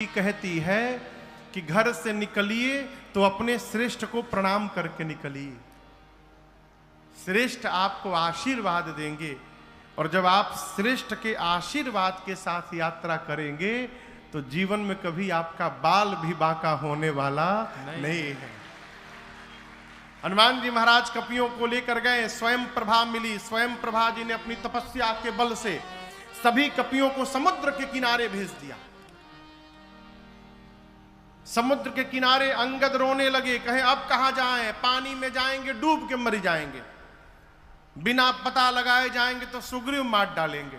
कहती है कि घर से निकलिए तो अपने श्रेष्ठ को प्रणाम करके निकलिए। श्रेष्ठ आपको आशीर्वाद देंगे और जब आप श्रेष्ठ के आशीर्वाद के साथ यात्रा करेंगे तो जीवन में कभी आपका बाल भी बांका होने वाला नहीं है। हनुमान जी महाराज कपियों को लेकर गए, स्वयं प्रभा मिली। स्वयं प्रभा जी ने अपनी तपस्या के बल से सभी कपियों को समुद्र के किनारे भेज दिया। समुद्र के किनारे अंगद रोने लगे, कहे अब कहां जाएं, पानी में जाएंगे डूब के मर जाएंगे, बिना पता लगाए जाएंगे तो सुग्रीव मार डालेंगे।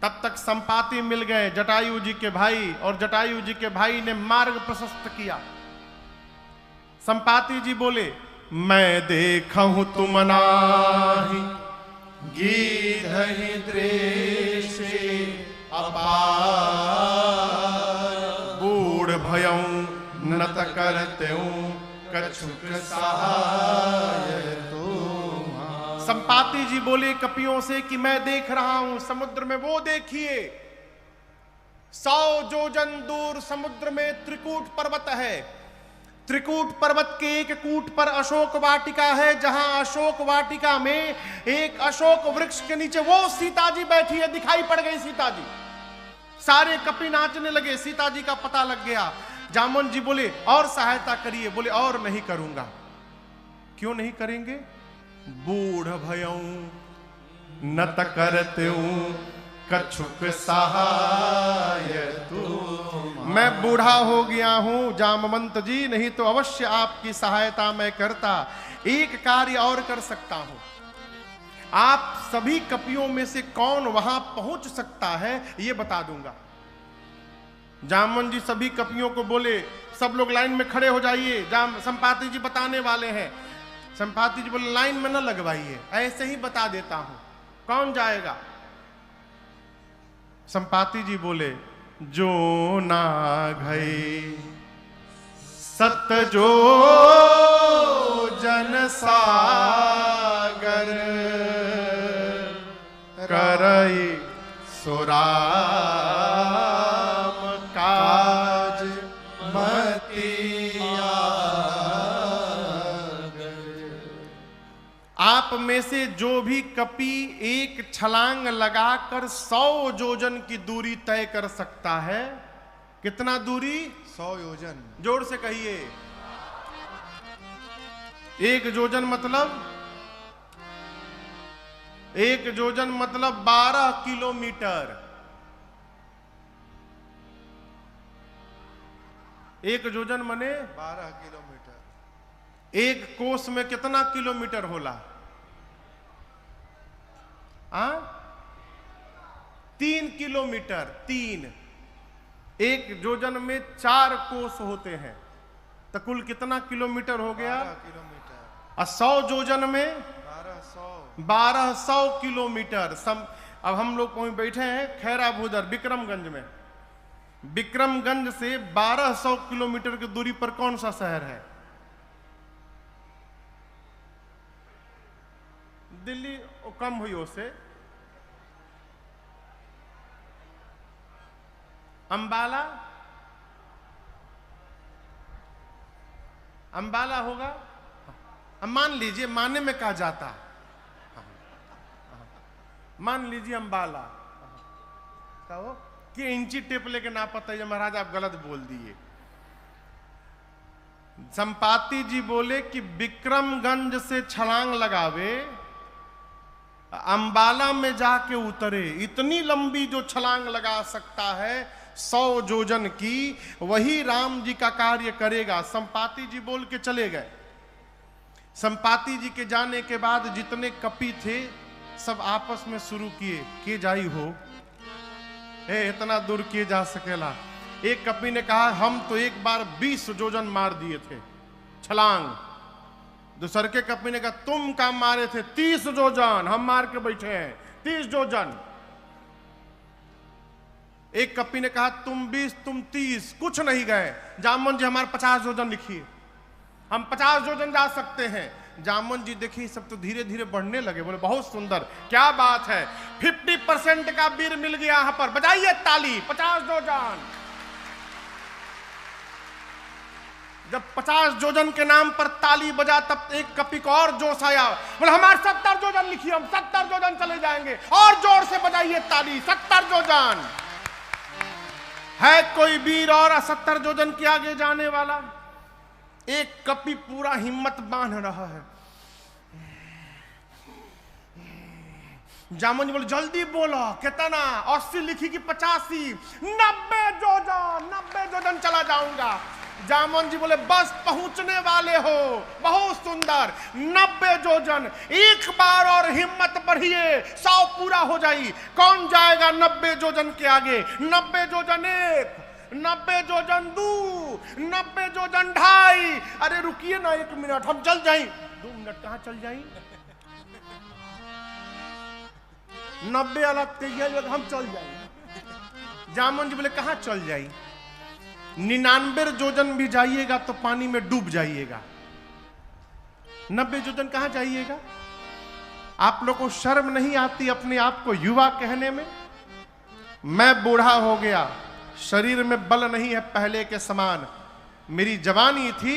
तब तक संपाति मिल गए, जटायु जी के भाई, और जटायु जी के भाई ने मार्ग प्रशस्त किया। संपाति जी बोले, मैं देखूं तुम नाही गीधहि द्रेषे अपार, बूढ़ भयं नत करतें कछुक सहाय तुम। संपाति जी बोले कपियों से कि मैं देख रहा हूं समुद्र में, वो देखिए 100 योजन दूर समुद्र में त्रिकूट पर्वत है। त्रिकूट पर्वत के एक कूट पर अशोक वाटिका है, जहां अशोक वाटिका में एक अशोक वृक्ष के नीचे वो सीता जी बैठी है। दिखाई पड़ गई सीता जी, सारे कपि नाचने लगे, सीता जी का पता लग गया। जामवन जी बोले और सहायता करिए, बोले और नहीं करूंगा। क्यों नहीं करेंगे? बूढ़ भयं नत करतें कछुक सहाय तुम। मैं बूढ़ा हो गया हूं जामवंत जी, नहीं तो अवश्य आपकी सहायता मैं करता। एक कार्य और कर सकता हूं, आप सभी कपियों में से कौन वहां पहुंच सकता है यह बता दूंगा। जामवन जी सभी कपियों को बोले, सब लोग लाइन में खड़े हो जाइए, संपाति जी बताने वाले हैं। संपाति जी बोले लाइन में न लगवाइए, ऐसे ही बता देता हूं, कौन जाएगा? संपाति जी बोले, जो ना घई सत जो जन सागर, करई सुराम काज मतिया। आप में से जो भी कपि एक छलांग लगाकर 100 योजन की दूरी तय कर सकता है। कितना दूरी? 100 योजन। जोर से कहिए। एक योजन मतलब 12 किलोमीटर। एक योजन मने 12 किलोमीटर। एक कोस में कितना किलोमीटर होला? 3 किलोमीटर। 3 एक योजन में 4 कोस होते हैं, तो कुल कितना किलोमीटर हो गया? 12 किलोमीटर। और 100 योजन में 1200 किलोमीटर। अब हम लोग वहीं बैठे हैं खैरा भूदर विक्रमगंज में। विक्रमगंज से 1200 किलोमीटर की दूरी पर कौन सा शहर है? दिल्ली कम हुई उससे। अंबाला, अंबाला होगा। मान लीजिए, माने में कहा जाता, मान लीजिए अंबाला कहो कि इंची टेप लेके ना पता है महाराज आप गलत बोल दिए। संपाति जी बोले कि विक्रमगंज से छलांग लगावे, अंबाला में जाके उतरे। इतनी लंबी जो छलांग लगा सकता है 100 योजन की, वही राम जी का कार्य करेगा। संपाति जी बोल के चले गए। संपाति जी के जाने के बाद जितने कपि थे सब आपस में शुरू किए, के जाई हो इतना दूर किए जा सकेला। एक कपि ने कहा हम तो एक बार 20 योजन मार दिए थे छलांग। दूसरे के कपि ने कहा तुम काम मारे थे 30 योजन, हम मार के बैठे हैं 30 योजन। एक कपि ने कहा तुम 20 तुम 30, कुछ नहीं गए। जामवन जी हमारे 50 योजन लिखिए, हम 50 योजन जा सकते हैं। जामवन जी देखिए सब तो धीरे धीरे बढ़ने लगे। बोले बहुत सुंदर, क्या बात है, 50% का वीर मिल गया यहाँ पर, बजाइए ताली। 50 योजन जब 50 जोजन के नाम पर ताली बजा तब एक कपी को और जोश आया, बोले हमारे 70 जोजन लिखिए, हम 70 जोजन चले जाएंगे, और जोर से बजाइए ताली, 70 जोजन। है कोई वीर और 70 जोजन के आगे जाने वाला? एक कपी पूरा हिम्मत बांध रहा है। जामुन जी बोले जल्दी बोलो, कितना? 80 लिखी कि 85? 90 जोजन, 90 जोजन चला जाऊंगा। जामुन जी बोले बस पहुंचने वाले हो, बहुत सुंदर, 90 जोजन। एक बार और हिम्मत बढ़िए, 100 पूरा हो जाई। कौन जाएगा 90 जोजन के आगे? 90 जोजन 1, 90 जोजन 2, 90 जोजन 2.5। अरे रुकिए ना 1 मिनट, हम चल जाएं। 2 मिनट कहाँ चल जाएं? 90 अलग तैयार, हम चल जाएंगे। जामुन जी बोले कहाँ चल जाए? 99 जोजन भी जाइएगा तो पानी में डूब जाइएगा, 90 जोजन कहाँ जाइएगा? आप लोग को शर्म नहीं आती अपने आप को युवा कहने में? मैं बूढ़ा हो गया, शरीर में बल नहीं है पहले के समान। मेरी जवानी थी,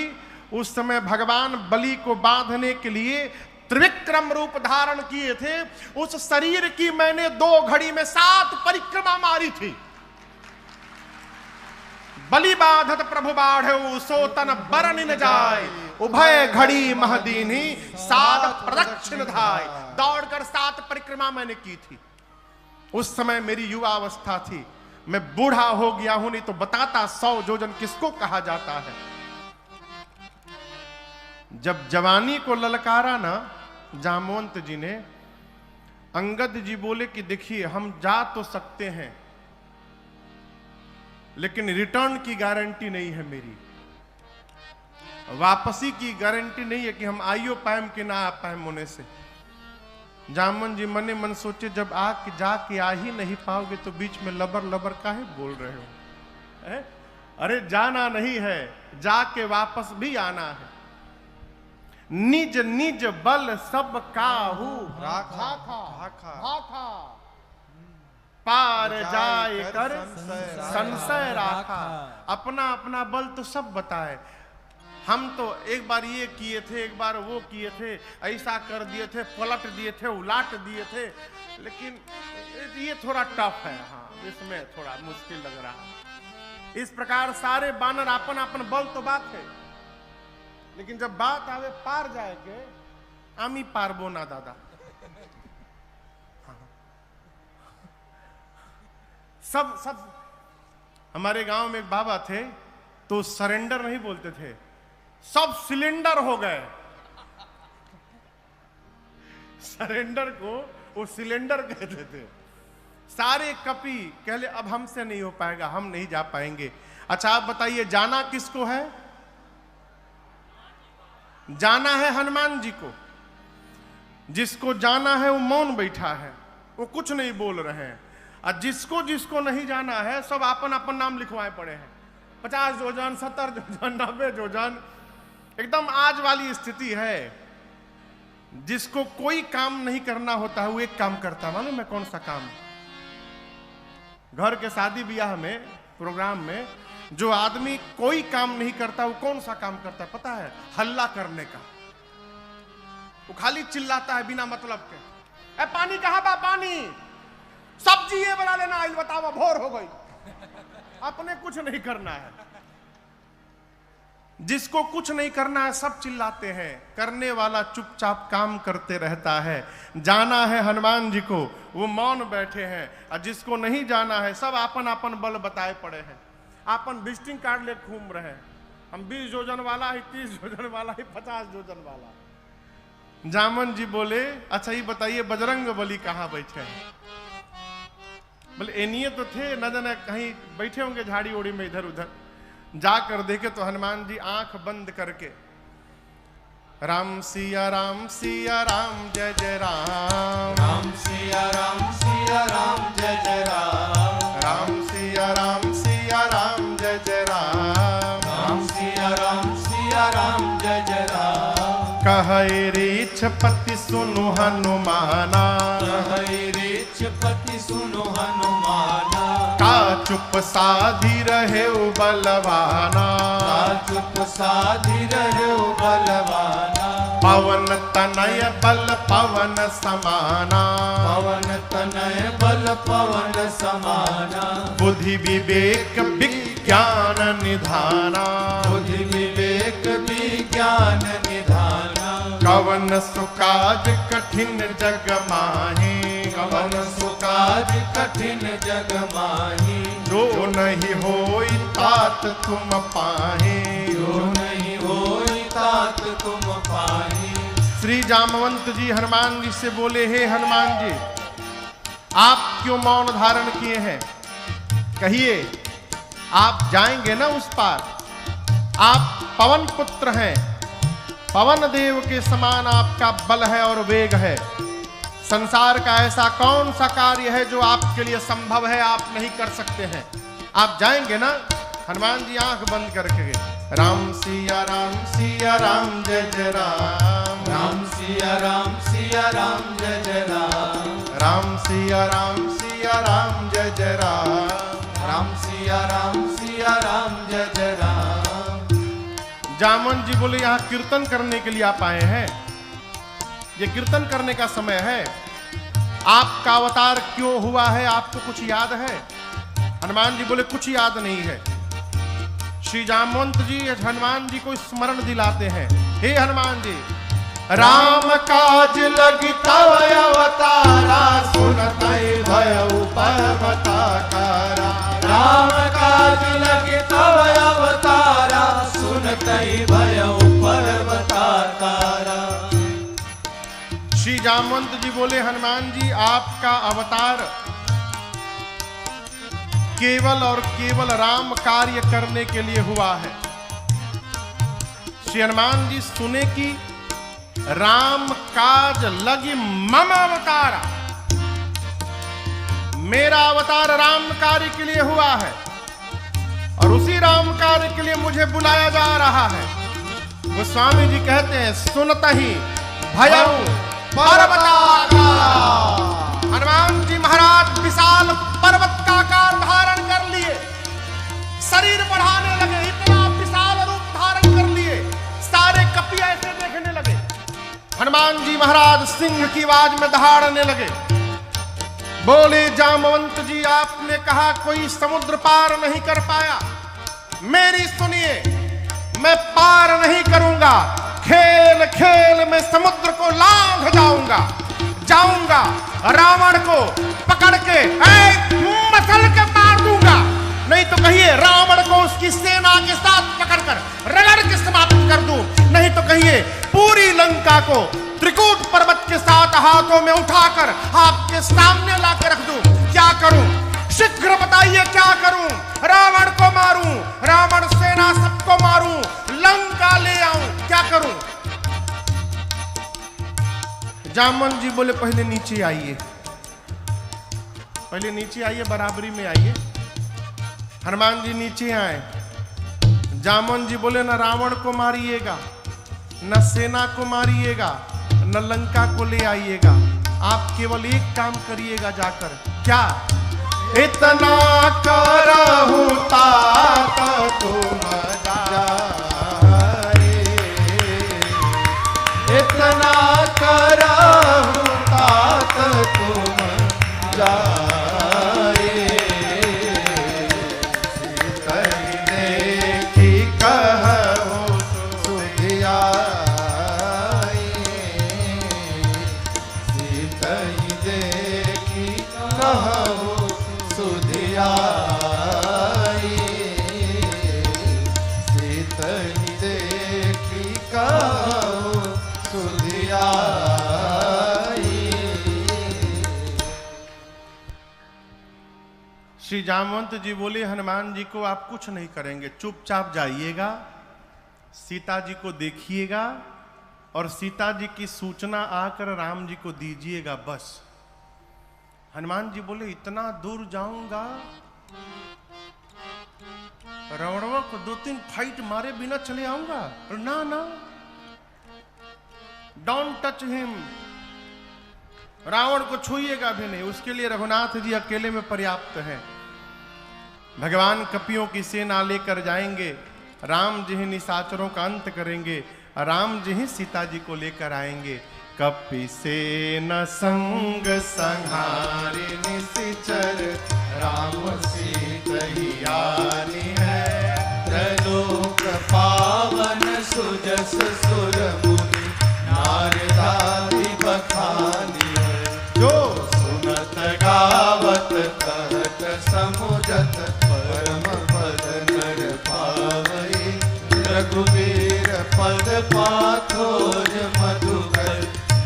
उस समय भगवान बलि को बांधने के लिए त्रिविक्रम रूप धारण किए थे। उस शरीर की मैंने 2 घड़ी में 7 परिक्रमा मारी थी। बलि बाधत प्रभु बाढ़े सो तन बरन न जाए, उभय घड़ी महदीनी 7 प्रदक्षिण धाय। दौड़कर 7 परिक्रमा मैंने की थी। उस समय मेरी युवा अवस्था थी। मैं बूढ़ा हो गया हूं, नहीं तो बताता 100 जोजन किसको कहा जाता है। जब जवानी को ललकारा ना जामवंत जी ने, अंगद जी बोले कि देखिए हम जा तो सकते हैं, लेकिन रिटर्न की गारंटी नहीं है मेरी, वापसी की गारंटी नहीं है कि हम आइयो पाएम कि ना आ पाएम होने से। जामन जी मने मन सोचे जब आके जाके आ ही नहीं पाओगे तो बीच में लबर लबर काहे बोल रहे हो? अरे जाना नहीं है, जाके वापस भी आना है। निज निज बल सब काहू भाखा, पार जाए कर संशय राखा। अपना अपना बल तो सब बताए। हम तो एक बार ये किए थे, एक बार वो किए थे, ऐसा कर दिए थे, पलट दिए थे, उलाट दिए थे, लेकिन ये थोड़ा टफ है। हाँ, इसमें थोड़ा मुश्किल लग रहा है। इस प्रकार सारे बानर अपन अपन बल तो बात है, लेकिन जब बात आवे पार जाए के, आमी पारबो ना दादा। हाँ। सब हमारे गांव में एक बाबा थे, तो सरेंडर नहीं बोलते थे, सब सिलेंडर हो गए। सरेंडर को वो सिलेंडर कहते थे। सारे कपी कहले अब हमसे नहीं हो पाएगा, हम नहीं जा पाएंगे। अच्छा आप बताइए जाना किसको है? जाना है हनुमान जी को। जिसको जाना है वो मौन बैठा है, वो कुछ नहीं बोल रहे हैं। और जिसको जिसको नहीं जाना है सब अपन अपन नाम लिखवाए पड़े हैं। 50 जोजन, 70 जोजन, 90 जोजन, एकदम आज वाली स्थिति है। जिसको कोई काम नहीं करना होता है वो एक काम करता है। मालूम है कौन सा काम? घर के शादी ब्याह में, प्रोग्राम में जो आदमी कोई काम नहीं करता वो कौन सा काम करता है पता है? हल्ला करने का। वो खाली चिल्लाता है बिना मतलब के। पानी कहाँ बा? पानी। सब्जी ये बना लेना, आइल बताओ, भोर हो गई। अपने कुछ नहीं करना है। जिसको कुछ नहीं करना है सब चिल्लाते हैं, करने वाला चुपचाप काम करते रहता है। जाना है हनुमान जी को, वो मौन बैठे हैं। और जिसको नहीं जाना है सब अपन अपन बल बताए पड़े हैं। अपन विजिटिंग कार्ड ले घूम रहे हैं। हम 20 जोजन वाला है, 30 जोजन वाला है, 50 जोजन वाला। जामन जी बोले अच्छा ये बताइए बजरंग बली कहाँ बैठे हैं? बोले एनिए तो थे, न जाने कहीं बैठे होंगे झाड़ी ओड़ी में इधर उधर। जाकर देखे तो हनुमान जी आंख बंद करके राम सिया राम सिया राम जय जय राम, राम सिया राम सिया राम जय जय राम, राम सिया राम सिया राम जय जय राम, राम सिया राम जय जय राम। कहे रीछपति सुनु हनुमाना, कहे रीछपति सुनु हनुमाना, का चुप साधी रहे बलवाना, का चुप साधि रहो बलवाना। पवन तनय बल पवन समाना। पवन तनय बल पवन समाना। बुद्धि विवेक विज्ञान निधाना। बुद्धि विवेक विज्ञान निधाना। कवन सुकाज कठिन जग माही। कवन सुकाज कठिन जग माही। जो नहीं होई तात तुम पाहे। जो नहीं होई तात तुम पाही। श्री जामवंत जी हनुमान जी से बोले, हे हनुमान जी, आप क्यों मौन धारण किए हैं? कहिए, आप जाएंगे ना उस पार। आप पवन पुत्र हैं, पवन देव के समान आपका बल है और वेग है। संसार का ऐसा कौन सा कार्य है जो आपके लिए संभव है, आप नहीं कर सकते हैं। आप जाएंगे ना? हनुमान जी आंख बंद करके गए। राम सिया राम जय जय राम। राम सिया राम जय जय राम। राम सिया राम जय जय राम। राम सिया राम जय जय राम। जामवंत जी बोले, यहाँ कीर्तन करने के लिए आप आए हैं, ये कीर्तन करने का समय है। आपका अवतार क्यों हुआ है, आपको कुछ याद है? हनुमान जी बोले, कुछ याद नहीं है। श्री जामवंत जी हनुमान जी को स्मरण दिलाते हैं, हे हनुमान जी, राम काज लगी तव अवतारा। सुनतई भयउ पर्वताकारा। राम काज लगे तव अवतारा। सुनतई भयउ पर्वताकारा। श्री जामवंत जी बोले, हनुमान जी, आपका अवतार केवल और केवल राम कार्य करने के लिए हुआ है। श्री हनुमान जी सुने कि राम काज लगी मम अवतारा, मेरा अवतार राम कार्य के लिए हुआ है और उसी राम कार्य के लिए मुझे बुलाया जा रहा है। गोस्वामी जी कहते हैं, सुनत ही भयउ पर्वताकारा। हनुमान जी महाराज विशाल पर्वत का आकार धारण कर लिए, शरीर बढ़ाने लगे, इतना विशाल रूप धारण कर लिए, सारे कपि ऐसे देखने लगे। हनुमान जी महाराज सिंह की आवाज में दहाड़ने लगे। बोले, जामवंत जी, आपने कहा कोई समुद्र पार नहीं कर पाया, मेरी सुनिए, मैं पार नहीं करूंगा। खेल खेल में समुद्र को लांघ जाऊंगा, रावण को पकड़ के मसल के मार दूंगा। नहीं तो कहिए रावण को उसकी सेना के साथ पकड़कर रगड़ के समाप्त कर दूं। नहीं तो कहिए पूरी लंका को त्रिकूट पर्वत के साथ हाथों में उठाकर आपके सामने लाकर रख दूं। क्या करूं? शीघ्र बताइए, क्या करूं? रावण को मारूं, रावण सेना सबको मारूं, लंका ले आऊं, क्या करूं? जामवंत जी बोले, पहले नीचे आइए, पहले नीचे आइए, बराबरी में आइए। हनुमान जी नीचे आए। जामवंत जी बोले, न रावण को मारिएगा, न सेना को मारिएगा, न लंका को ले आइएगा, आप केवल एक काम करिएगा जाकर। क्या? इतना करहूं तात तुम जाए। इतना करहूं तात तुम जाए। सीतई देखी कहूं सुधियाए। सीतई देखी कहूं सुधियाई। सीतई देखी कहूं सुधियाई। श्री जामवंत जी बोले, हनुमान जी को आप कुछ नहीं करेंगे, चुपचाप जाइएगा, सीता जी को देखिएगा और सीता जी की सूचना आकर राम जी को दीजिएगा, बस। हनुमान जी बोले, इतना दूर जाऊंगा, रावणों को 2-3 फाइट मारे बिना चले आऊंगा? ना ना, डोंट टच हिम, रावण को छूइएगा भी नहीं, उसके लिए रघुनाथ जी अकेले में पर्याप्त है। भगवान कपियों की सेना लेकर जाएंगे, राम जी ही निशाचरों का अंत करेंगे, राम जी ही सीता जी को लेकर आएंगे। कपि से न संग संहारी निशिचर, राम सीतहियानी है। त्रलोक पावन सुजस सुर मुनि, नारदादि बखानी है। जो सुनत गावत कहत समुझत, परम पद नर पावई। रघुबीर पद पाथोज मधुकर,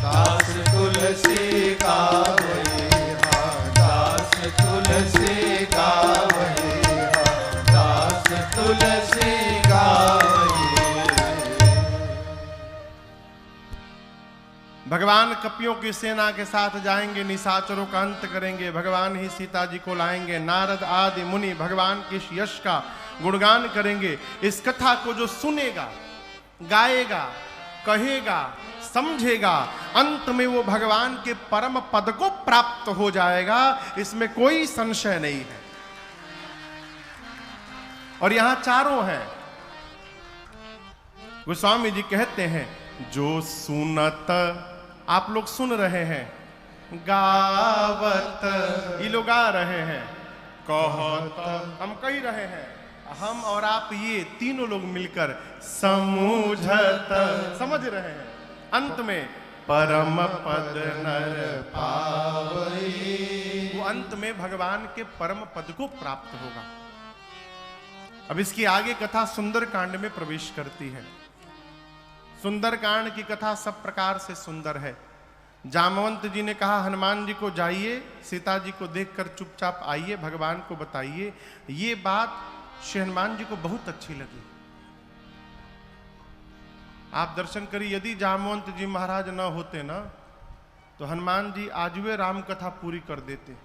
दास तुलसी गावई हाँ, दास तुलसी गावई हाँ, दास तुलसी गावई। भगवान कपियों की सेना के साथ जाएंगे, निशाचरों का अंत करेंगे, भगवान ही सीता जी को लाएंगे। नारद आदि मुनि भगवान के यश का गुणगान करेंगे। इस कथा को जो सुनेगा, गाएगा, कहेगा, समझेगा, अंत में वो भगवान के परम पद को प्राप्त हो जाएगा, इसमें कोई संशय नहीं है। और यहां चारों हैं। गोस्वामी जी कहते हैं, जो सुनत, आप लोग सुन रहे हैं, गावत, ये लोग गा रहे हैं, कहत, हम कह रहे हैं, हम और आप ये तीनों लोग मिलकर समझत, समझ रहे हैं। अंत में परम पद नर पावई, वो अंत में भगवान के परम पद को प्राप्त होगा। अब इसकी आगे कथा सुंदर कांड में प्रवेश करती है। सुंदर कांड की कथा सब प्रकार से सुंदर है। जामवंत जी ने कहा, हनुमान जी को जाइए, सीता जी को देखकर चुपचाप आइए, भगवान को बताइए। ये बात श्री हनुमान जी को बहुत अच्छी लगी। आप दर्शन करिए, यदि जामवंत जी महाराज न होते ना, तो हनुमान जी आज वे राम कथा पूरी कर देते,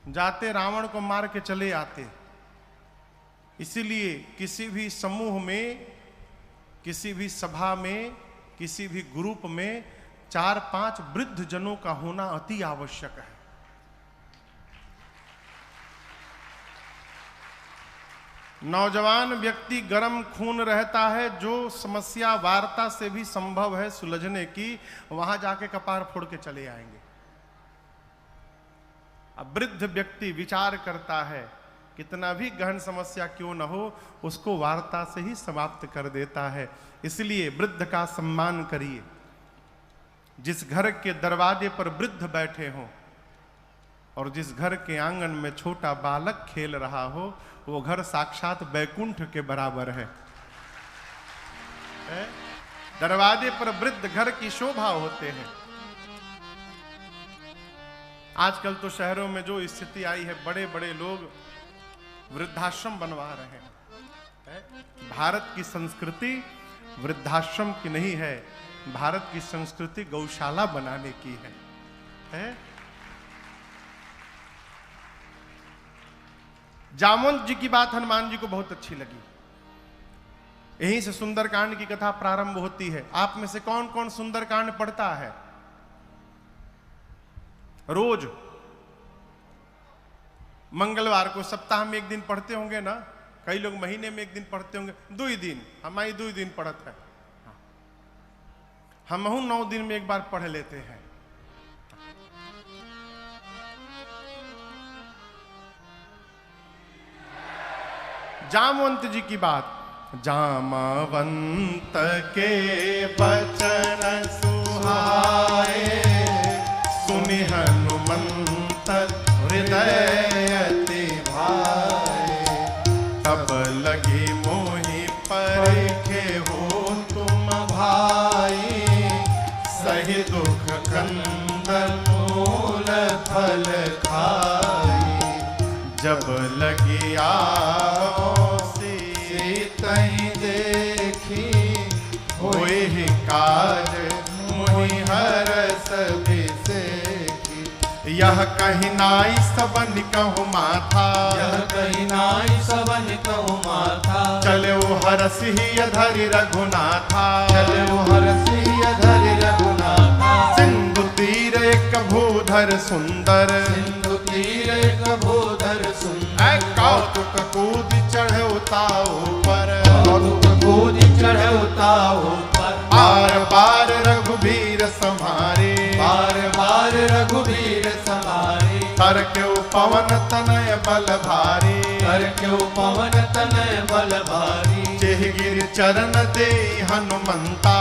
जाते रावण को मार के चले आते। इसीलिए किसी भी समूह में, किसी भी सभा में, किसी भी ग्रुप में 4-5 वृद्ध जनों का होना अति आवश्यक है। नौजवान व्यक्ति गर्म खून रहता है, जो समस्या वार्ता से भी संभव है सुलझने की, वहां जाके कपार फोड़ के चले आएंगे। अब वृद्ध व्यक्ति विचार करता है, कितना भी गहन समस्या क्यों न हो, उसको वार्ता से ही समाप्त कर देता है। इसलिए वृद्ध का सम्मान करिए। जिस घर के दरवाजे पर वृद्ध बैठे हों और जिस घर के आंगन में छोटा बालक खेल रहा हो, वो घर साक्षात बैकुंठ के बराबर है। दरवाजे पर वृद्ध घर की शोभा होते हैं। आजकल तो शहरों में जो स्थिति आई है, बड़े बड़े लोग वृद्धाश्रम बनवा रहे हैं। भारत की संस्कृति वृद्धाश्रम की नहीं है, भारत की संस्कृति गौशाला बनाने की है? जामवंत जी की बात हनुमान जी को बहुत अच्छी लगी। यहीं से सुंदरकांड की कथा प्रारंभ होती है। आप में से कौन कौन सुंदरकांड पढ़ता है रोज? मंगलवार को सप्ताह में एक दिन पढ़ते होंगे ना, कई लोग महीने में एक दिन पढ़ते होंगे, 2 दिन, हमारी 2 दिन पढ़त है। हम 9 दिन में एक बार पढ़ लेते हैं। जामवंत जी की बात, जामवंत के बचन सुहाए, सुनि हनुमंत हृदय अति भाए। तब लगी मोहि परिखे हो तुम भाई, सही दुख कंदन मूल फल खाई। जब लगी आओ सीतहि देखी, होए ही काज मोहि हरस बिसेखी। यह कही नाई सबन कहु माथा, यह कही नाई सबन कहु माथा। चले वो हरस ही धरि रघुनाथा, चले वो हरस ही धरि रघुनाथा। सिंधु तीर एक भूधर सुंदर, सिंधु तीर एक भूधर सुंदर। कौतुक कूद चढ़ो उताओ पर, दुख कूद चढ़े उताओ पर, बार बार रघुबीर संहारे, बार बार रघुबीर संहारे, कर क्यों पवन तनय बल भारी, कर क्यों पवन तनय बल भारी, जेहिगिर चरण दे हनुमंता,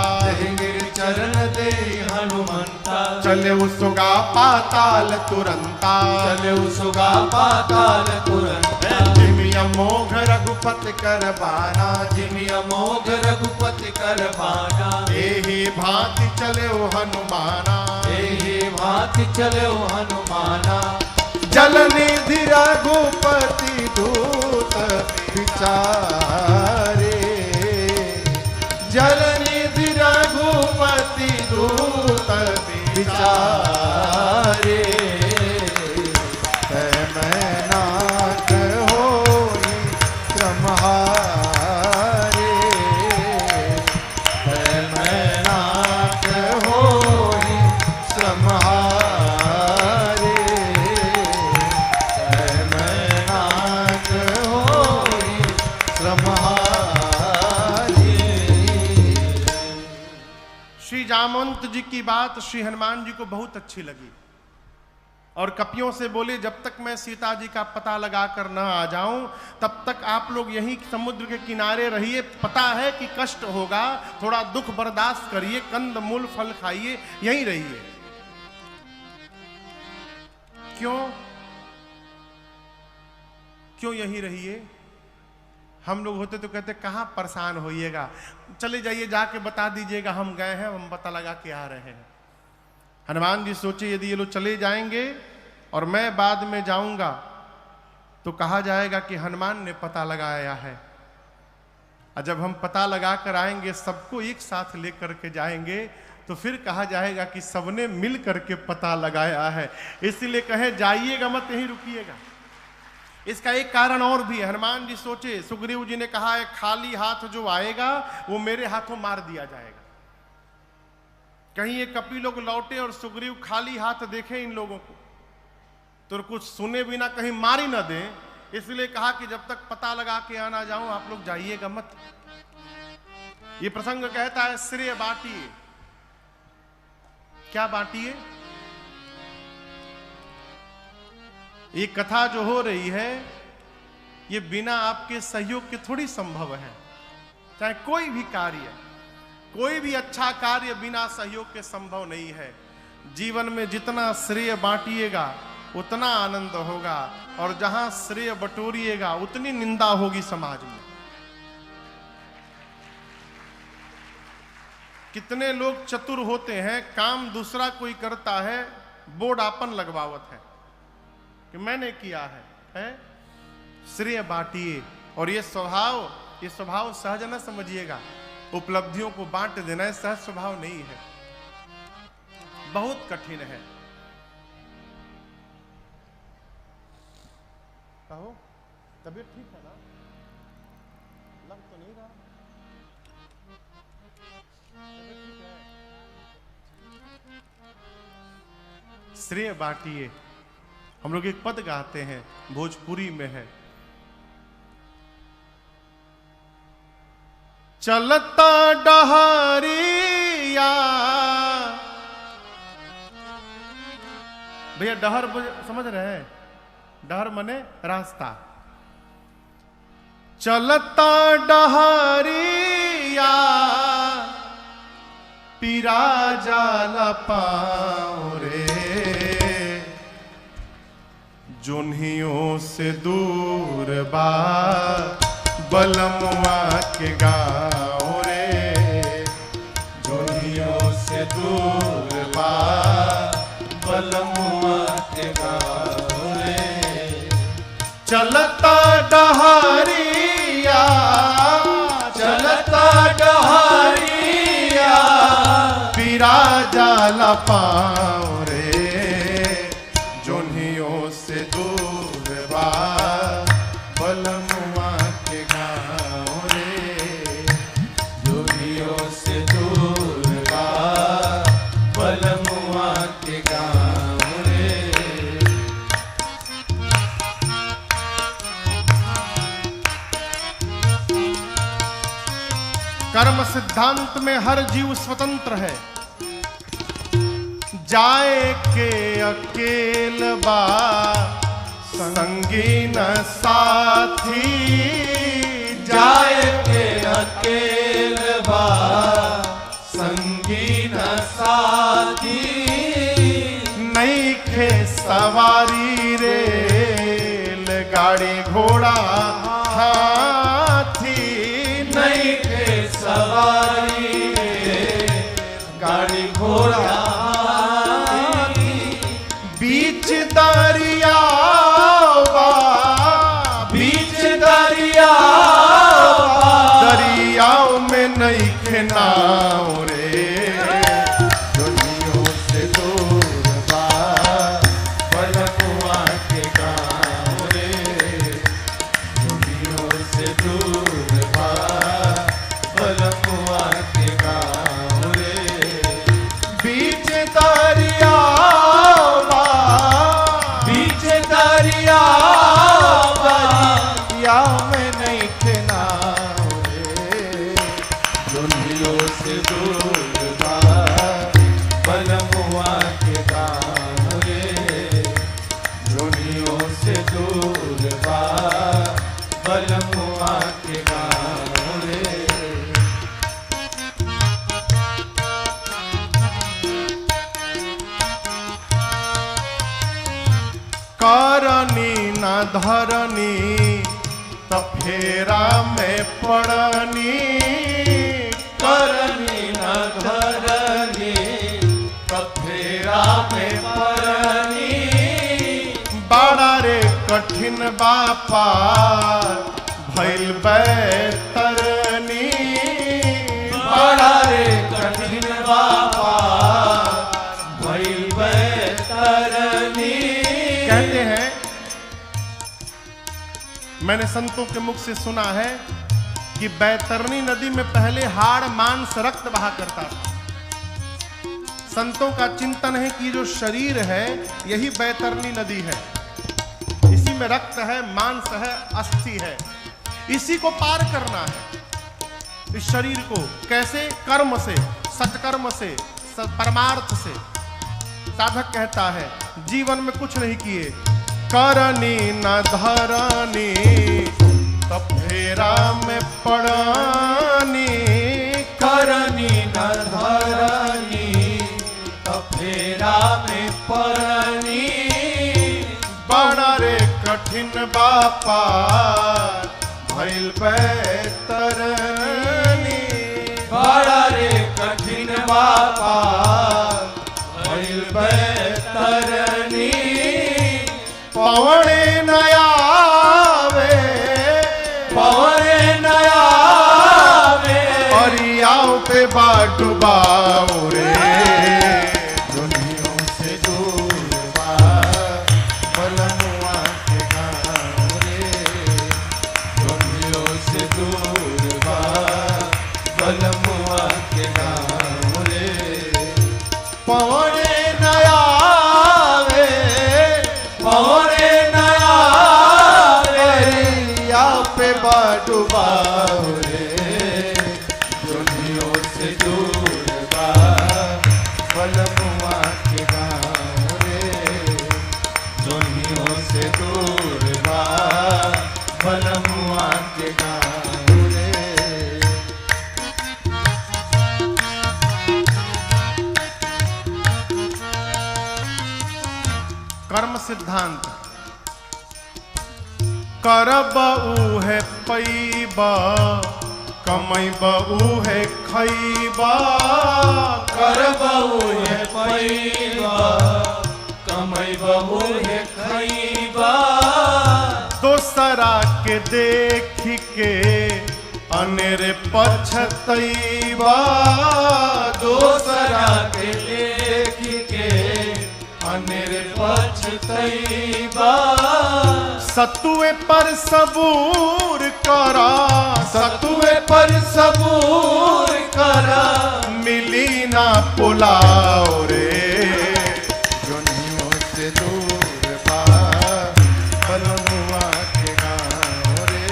गिर चरण दे हनुमंता, चले सुगा पाताल तुरंता, चले सुगा पाताल तुरंत, जिमि अमोघ रघुपति कर बाना, जिमि अमोघ रघुपति कर बाना, एहि भांति चले हनुमाना, एहि भांति चले हनुमाना, जल निधि रघुपति दूत विचारे, जल निधि रघुपति दूत विचारे, मैं नाथ होई क्रमहारे, मैं नाथ होई श्रमहारे, मैं नाथ होई श्रमहारे। श्री जामवंत जी की बात श्री हनुमान जी को बहुत अच्छी लगी और कपियों से बोले, जब तक मैं सीता जी का पता लगाकर न आ जाऊं तब तक आप लोग यहीं समुद्र के किनारे रहिए। पता है कि कष्ट होगा, थोड़ा दुख बर्दाश्त करिए, कंद मूल फल खाइए, यहीं रहिए। क्यों यहीं रहिए? हम लोग होते तो कहते कहाँ परेशान होइएगा, चले जाइए, जाके बता दीजिएगा हम गए हैं, हम पता लगा के आ रहे हैं। हनुमान जी सोचे यदि ये लोग चले जाएंगे और मैं बाद में जाऊंगा तो कहा जाएगा कि हनुमान ने पता लगाया है, और जब हम पता लगा कर आएंगे, सबको एक साथ लेकर के जाएंगे, तो फिर कहा जाएगा कि सबने मिल करके पता लगाया है। इसलिए कहे जाइएगा मत, यहीं रुकिएगा। इसका एक कारण और भी है। हनुमान जी सोचे, सुग्रीव जी ने कहा है खाली हाथ जो आएगा वो मेरे हाथों मार दिया जाएगा। कहीं ये कपि लोग लौटे और सुग्रीव खाली हाथ देखे इन लोगों को तो कुछ सुने बिना कहीं मारी ना दें, इसलिए कहा कि जब तक पता लगा के आना जाऊं आप लोग जाइएगा मत। ये प्रसंग कहता है श्रेय बांटिए। क्या बांटिए? ये कथा जो हो रही है ये बिना आपके सहयोग के थोड़ी संभव है। चाहे कोई भी कार्य, कोई भी अच्छा कार्य बिना सहयोग के संभव नहीं है। जीवन में जितना श्रेय बांटिएगा उतना आनंद होगा, और जहां श्रेय बटोरिएगा उतनी निंदा होगी समाज में। कितने लोग चतुर होते हैं, काम दूसरा कोई करता है, बोर्ड आपन लगवावत है कि मैंने किया है? श्रेय बांटिए। और ये स्वभाव सहज न समझिएगा। उपलब्धियों को बांट देना है सहज स्वभाव नहीं है, बहुत कठिन है। कहो, तबीयत ठीक है ना? लग तो नहीं रहा। तबीयत ठीक है? श्रेय बांटिए। हम लोग एक पद गाते हैं, भोजपुरी में है, चलता डहरिया। भैया डहर समझ रहे हैं? डहर मने रास्ता। चलता डहरिया पीरा जाला पाँव रे, जोन्हियों से दूर बा बलमुआ के गाँव रे, जोन्हियों से दूर बा बलमुआ के गाँव रे। चलता डहरिया, चलता डहरिया पीरा जाला पाँव रे, जोन्हियों से दूर बा बलमुआ के गाँव रे, जोन्हियों से दूर बा बलमुआ के गाँव रे। कर्म सिद्धांत में हर जीव स्वतंत्र है। जाए के अकेल बा संगी न साथी, जाए के अकेल बा संगी न साथी, नहीं खे सवारी रेल गाड़ी घोड़ा हाथी, नहीं थे सवारी गाड़ी घोड़ा हाथी, बीच दरिया बीच दरिया दरियाओं में नहीं खे नाव रे, दुनियों से दूर बा बलमुआ के गाँव रे, दुनियों से दूर बा बलमुआ के गाँव रे, बीच दरिया बीच दरिया या में नहीं खे नाव रे, दुनियों से दूर बा बलमुआ के गाँव रे, दुनियों से दूर बा बलमुआ के गाँव रे। करनी न धरनी त फेरा में पड़नी, करनी न धरनी कफेरा में परनी, बड़ा रे कठिन बापार भइल बैतरनी, बड़ा रे कठिन बापा भइल बैतरनी। कहते हैं, मैंने संतों के मुख से सुना है कि बैतरनी नदी में पहले हाड़ मांस रक्त बहा करता था। संतों का चिंतन है कि जो शरीर है यही बैतरनी नदी है, इसी में रक्त है, मांस है, अस्थि है, इसी को पार करना है। इस शरीर को कैसे? कर्म से, सत्कर्म से, परमार्थ से। साधक कहता है जीवन में कुछ नहीं किए, करनी न धरनी तो फेरा में पड़नी, करनी न धरनी तो फेरा में परनी, बड़ा रे कठिन बापा भइल बैतरनी, बड़ा रे कठिन बापा भइल बैतरनी। पवने नयावे पवने नयावे परियाओ पे बाटुबाओ रे, दुनियों से दूर बा बलमुआ के गाँव रे, दुनियों से दूर बा बलमुआ के गाँव रे। पवने नयावे पवने नयावे परियाओ पे बाटुबाओ रे, दुनियों से दूर बा बलमुआ के गाँव रे, दुनियों से दूर बा बलमुआ के गाँव रे। कर्म सिद्धांत। करब उहे पैबा, कमैब उहे खैबा, करबहु है पैबा कमैबहु है खैबा, दोसरा के देख के अनेर पछतैबा, दोसरा के देख के अनेर पछतैबा, सतुए पर सबूर करा, सतुए पर सबूर करा, मिली ना पुलाव रे, दुनियों से दूर बा बलमुआ के गाँव रे,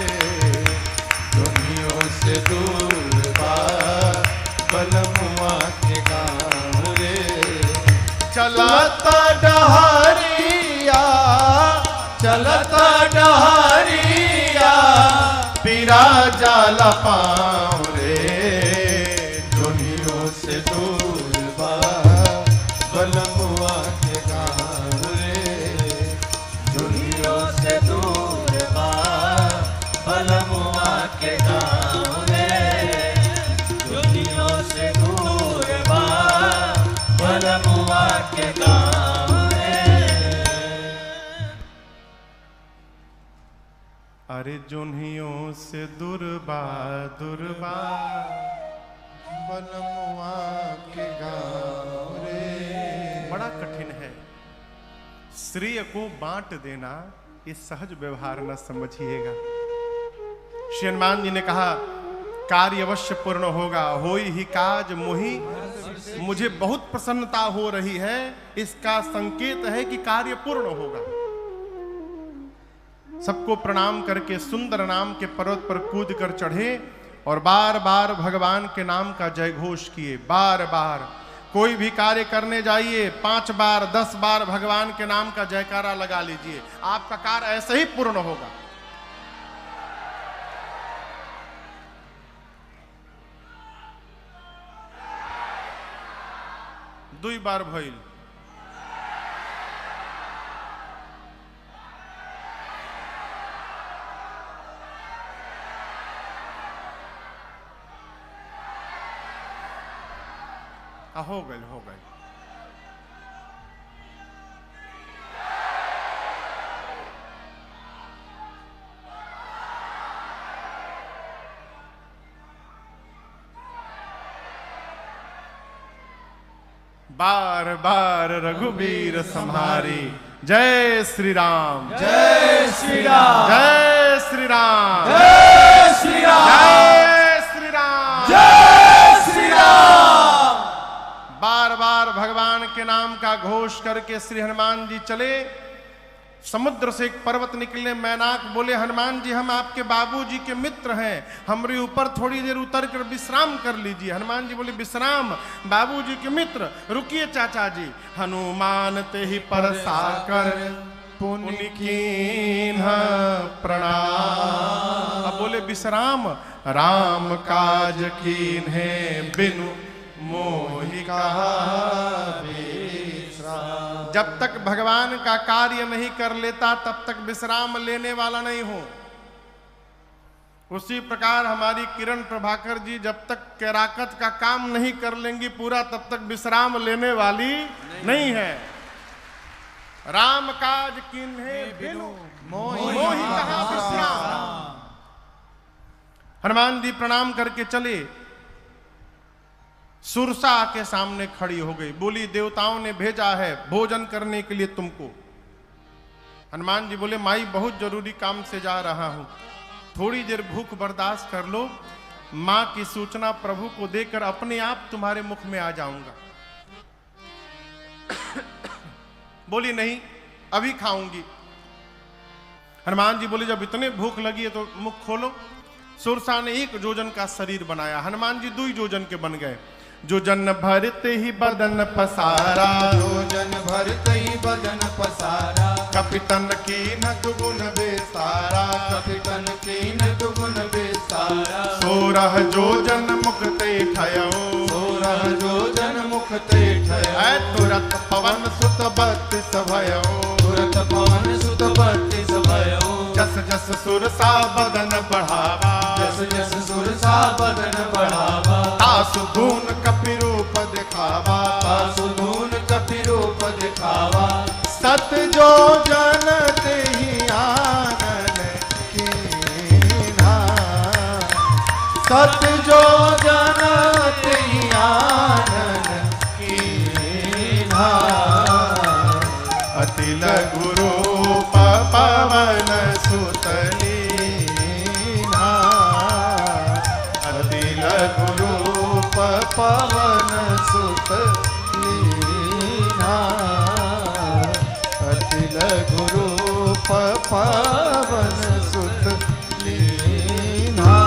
दुनियों से दूर बा चलत डहरिया चलत डहरिया पीरा जाला पाँव रे जोनियों से दूर बा बलमुआ के गाँव रे दुनियों से दूर बा बलमुआ के गाँव रे दुनियों से दूर बा बलमुआ के गाँव रे। अरे जोनियों से दुर्बा दुर्बा बलमुआ के गाँव रे। बड़ा कठिन है। श्रेय को बांट देना ये सहज व्यवहार न समझिएगा। श्री हनुमान जी ने कहा कार्य अवश्य पूर्ण होगा, होई ही काज मोहि, मुझे बहुत प्रसन्नता हो रही है, इसका संकेत है कि कार्य पूर्ण होगा। सबको प्रणाम करके सुंदर नाम के पर्वत पर कूद कर चढ़े और बार बार भगवान के नाम का जय घोष किए। बार बार कोई भी कार्य करने जाइए 5 बार 10 बार भगवान के नाम का जयकारा लगा लीजिए, आपका कार्य ऐसे ही पूर्ण होगा। दुई बार भइल। हो गए हो गए। बार बार रघुबीर संहारी। जय श्री राम जय श्री राम जय श्री राम जय श्री राम जय श्री राम जय श्री राम। बार बार भगवान के नाम का घोष करके श्री हनुमान जी चले। समुद्र से एक पर्वत निकले, मैनाक बोले हनुमान जी हम आपके बाबूजी के मित्र हैं, हमारे ऊपर थोड़ी देर उतर कर विश्राम कर लीजिए। हनुमान जी बोले विश्राम, बाबूजी के मित्र, रुकिए चाचा जी। हनुमान ते ही परसा कर पुनि कीन्ह प्रणाम। अब बोले विश्राम, राम काज कीन्हे बिनु मोहि कहा विश्राम। जब तक भगवान का कार्य नहीं कर लेता तब तक विश्राम लेने वाला नहीं हो। उसी प्रकार हमारी किरण प्रभाकर जी जब तक कैराकत का काम नहीं कर लेंगी पूरा तब तक विश्राम लेने वाली नहीं है। राम काज किन्हे बिनु मोहि कहा विश्राम। हनुमान जी प्रणाम करके चले। सुरसा के सामने खड़ी हो गई, बोली देवताओं ने भेजा है भोजन करने के लिए तुमको। हनुमान जी बोले माई बहुत जरूरी काम से जा रहा हूं, थोड़ी देर भूख बर्दाश्त कर लो, मां की सूचना प्रभु को देकर अपने आप तुम्हारे मुख में आ जाऊंगा। बोली नहीं अभी खाऊंगी। हनुमान जी बोले जब इतने भूख लगी है तो मुख खोलो। सुरसा ने 1 जोजन का शरीर बनाया, हनुमान जी 2 जोजन के बन गए। जोजन भरते ही बदन पसारा, जोजन भरते ही बदन पसारा, कपितन कीन दुगुन बेसारा, कपितन कीन दुगुन बेसारा। 16 जोजन मुक्ते ठयो, 16 जोजन मुक्ते ठयो। तुरत पवन सुत 32 भयो, तुरत पवन सुत 32 भयो। जस जस सुरसा बदन बढ़ावा, जस जस सुरसा बदन बढ़ावा। तासु धून कपि रूप दिखावा, तासु धून कपि रूप दिखावा। सत जो जन तेहि आनन कीन्हा, सत जो जन तेहि आनन कीन्हा। अति लघु रूप पवन सुत लीन्हा, अति लघु रूप पवन सुत लीन्हा, अति लघु रूप पवन सुत लीन्हा।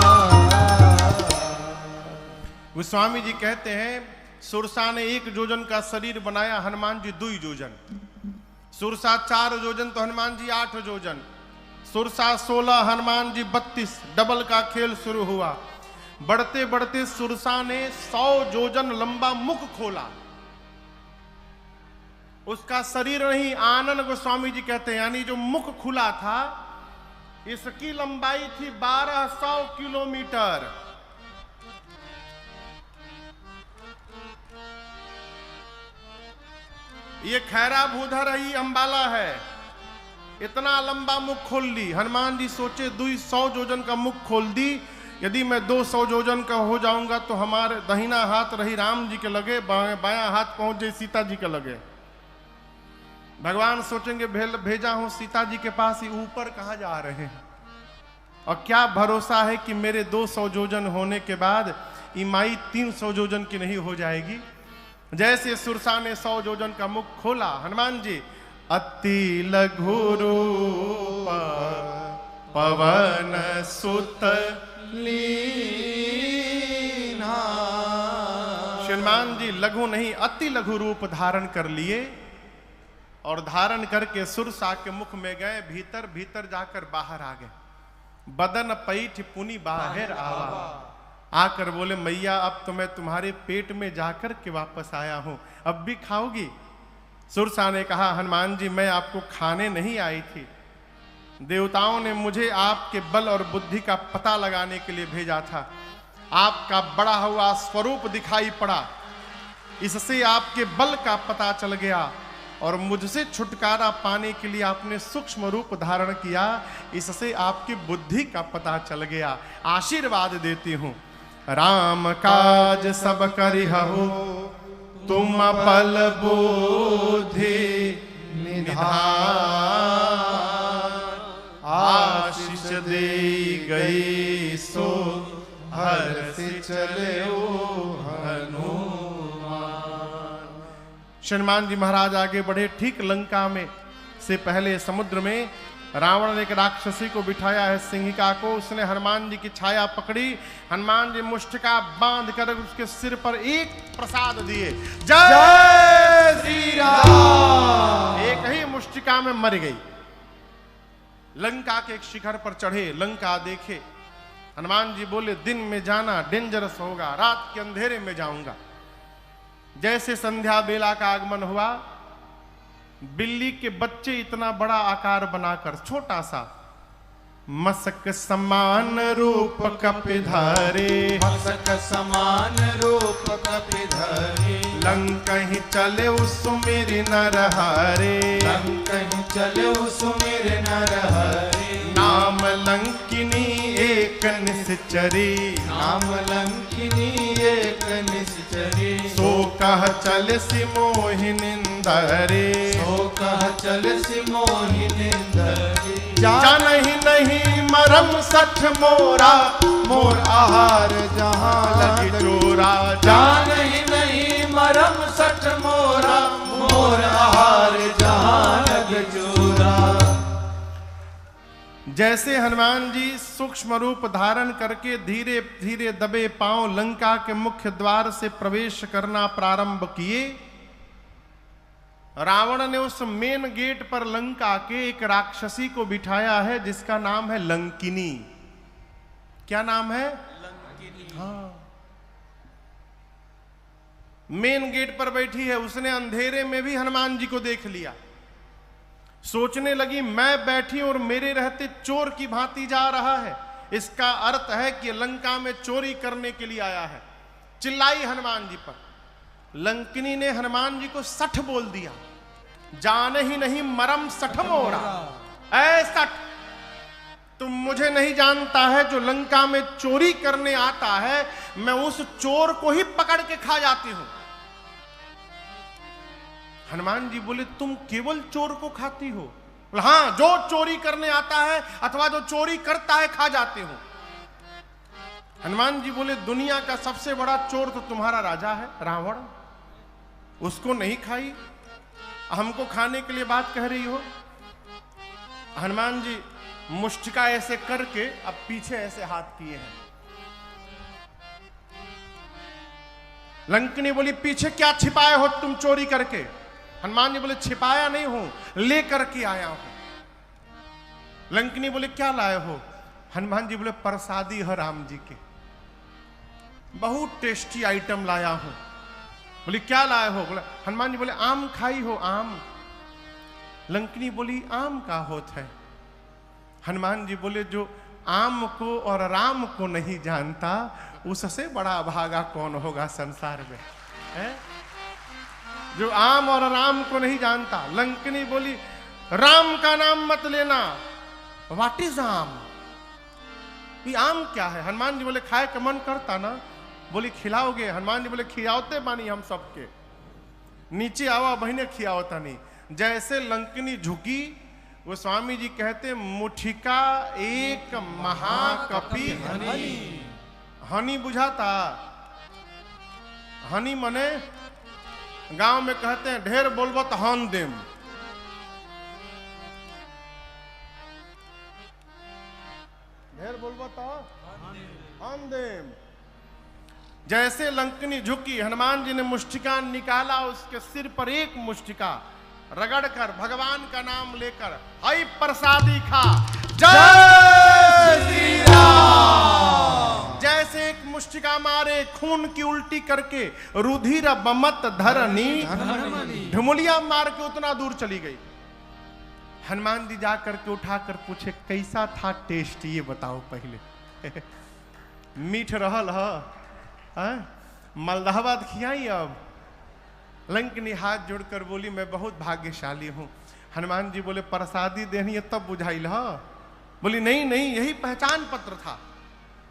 गोस्वामी जी कहते हैं सुरसा ने 1 योजन का शरीर बनाया, हनुमान जी 2 योजन। सुरसा 4 योजन तो हनुमान जी 8 योजन। सुरसा 16, हनुमान जी 32। डबल का खेल शुरू हुआ। बढ़ते बढ़ते सुरसा ने 100 योजन लंबा मुख खोला। उसका शरीर नहीं, आनंद गोस्वामी जी कहते हैं, यानी जो मुख खुला था इसकी लंबाई थी 1200 किलोमीटर। ये खैरा भूधर ही अंबाला है। इतना लंबा मुख खोल ली। हनुमान जी सोचे 200 योजन का मुख खोल दी, यदि मैं 200 योजन का हो जाऊंगा तो हमारे दाहिना हाथ रही राम जी के लगे, बायां हाथ पहुंच जाए सीता जी के लगे। भगवान सोचेंगे भेजा हूं सीता जी के पास, ही ऊपर कहां जा रहे हैं, और क्या भरोसा है कि मेरे 200 योजन होने के बाद इमाई 300 योजन की नहीं हो जाएगी। जैसे सुरसा ने 100 योजन का मुख खोला, हनुमान जी अति लघु रूप पवन सुत लीना। हनुमान जी लघु नहीं, अति लघु रूप धारण कर लिए, और धारण करके सुरसा के मुख में गए। भीतर भीतर जाकर बाहर आ गए। बदन पैठ पुनि बाहर आवा। आकर बोले मैया अब तो मैं तुम्हारे पेट में जाकर के वापस आया हूं, अब भी खाओगी? सुरसा ने कहा हनुमान जी मैं आपको खाने नहीं आई थी, देवताओं ने मुझे आपके बल और बुद्धि का पता लगाने के लिए भेजा था। आपका बड़ा हुआ स्वरूप दिखाई पड़ा, इससे आपके बल का पता चल गया, और मुझसे छुटकारा पाने के लिए आपने सूक्ष्म रूप धारण किया, इससे आपकी बुद्धि का पता चल गया। आशीर्वाद देती हूं, राम काज सब करिहु तुम बल बुद्धि निधान। आशीष दे गई सो हर्ष चले हनुमान। हनुमान जी महाराज आगे बढ़े। ठीक लंका में से पहले समुद्र में रावण ने एक राक्षसी को बिठाया है, सिंहिका को। उसने हनुमान जी की छाया पकड़ी, हनुमान जी मुष्टिका बांध कर उसके सिर पर एक प्रसाद दिए, जय श्री राम। एक ही मुष्टिका में मर गई। लंका के एक शिखर पर चढ़े, लंका देखे। हनुमान जी बोले दिन में जाना डेंजरस होगा, रात के अंधेरे में जाऊंगा। जैसे संध्या बेला का आगमन हुआ, बिल्ली के बच्चे इतना बड़ा आकार बनाकर, छोटा सा, मसक समान रूप कपिधारे, मसक समान रूप कपिधारे, लंकहि चले सुमिर नरहरे, लंकहि चले सुमिर नरहरे। नाम लंकिनी एक निश्चरी, नाम लंकिनी एक निश्चरी। सो कह चल सि मोहिनिंदरे, सो कह चल सि मोहिनिंदरे। जानहि नहीं मरम सठ मोरा, मोर आहार जहां लगी चोरा। जानहि नहीं मरम सठ मोरा, मोर आहार जहां लग चोरा। जैसे हनुमान जी सूक्ष्म रूप धारण करके धीरे धीरे दबे पांव लंका के मुख्य द्वार से प्रवेश करना प्रारंभ किए, रावण ने उस मेन गेट पर लंका के एक राक्षसी को बिठाया है जिसका नाम है लंकिनी। क्या नाम है? लंकिनी। हाँ, मेन गेट पर बैठी है। उसने अंधेरे में भी हनुमान जी को देख लिया। सोचने लगी मैं बैठी और मेरे रहते चोर की भांति जा रहा है, इसका अर्थ है कि लंका में चोरी करने के लिए आया है। चिल्लाई हनुमान जी पर। लंकिनी ने हनुमान जी को सठ बोल दिया, जाने ही नहीं मरम सठ मोरा। ऐ सठ, तुम मुझे नहीं जानता है, जो लंका में चोरी करने आता है मैं उस चोर को ही पकड़ के खा जाती हूं। हनुमान जी बोले तुम केवल चोर को खाती हो? हाँ, जो चोरी करने आता है अथवा जो चोरी करता है खा जाते हो। हनुमान जी बोले दुनिया का सबसे बड़ा चोर तो तुम्हारा राजा है रावण, उसको नहीं खाई, हमको खाने के लिए बात कह रही हो? हनुमान जी मुष्टिका ऐसे करके अब पीछे ऐसे हाथ किए हैं। लंकिनी बोली पीछे क्या छिपाए हो तुम चोरी करके? हनुमान जी बोले छिपाया नहीं हूं, ले करके आया हूं। लंकिनी बोले क्या लाए हो? हनुमान जी बोले प्रसादी है राम जी के, बहुत टेस्टी आइटम लाया हूं। बोली क्या लाए हो? बोले हनुमान जी बोले आम खाई हो आम? लंकिनी बोली आम का होता है? हनुमान जी बोले जो आम को और राम को नहीं जानता उससे बड़ा भागा कौन होगा संसार में, है? जो आम और राम को नहीं जानता। लंकिनी बोली राम का नाम मत लेना, व्हाट इज आम? ये आम क्या है? हनुमान जी बोले खाए का मन करता ना? बोली खिलाओगे? हनुमान जी बोले खिलाते बानी हम सबके, नीचे आवा बहने खियावता नहीं। जैसे लंकिनी झुकी वो स्वामी जी कहते मुठिका एक महाकपि हनी। हनी बुझाता? हनी मने गांव में कहते हैं ढेर बोलबो तो हन देम। ढेर बोलबो तो हन देम। जैसे लंकिनी झुकी, हनुमान जी ने मुष्टिका निकाला, उसके सिर पर एक मुष्टिका रगड़कर भगवान का नाम लेकर आई प्रसादी खा। जय श्री राम। जैसे एक मुष्टिका मारे खून की उल्टी करके रुधिर बमत धरनी ढुमुलिया मार के उतना दूर चली गई। हनुमान जी जा करके उठाकर पूछे कैसा था टेस्ट, ये बताओ पहले। मीठ रहल है? मलदहबाद खियाई अब? लंकिनी हाथ जोड़कर बोली मैं बहुत भाग्यशाली हूं। हनुमान जी बोले प्रसादी देनी है तब बुझाइल हा? बोली नहीं नहीं, यही पहचान पत्र था।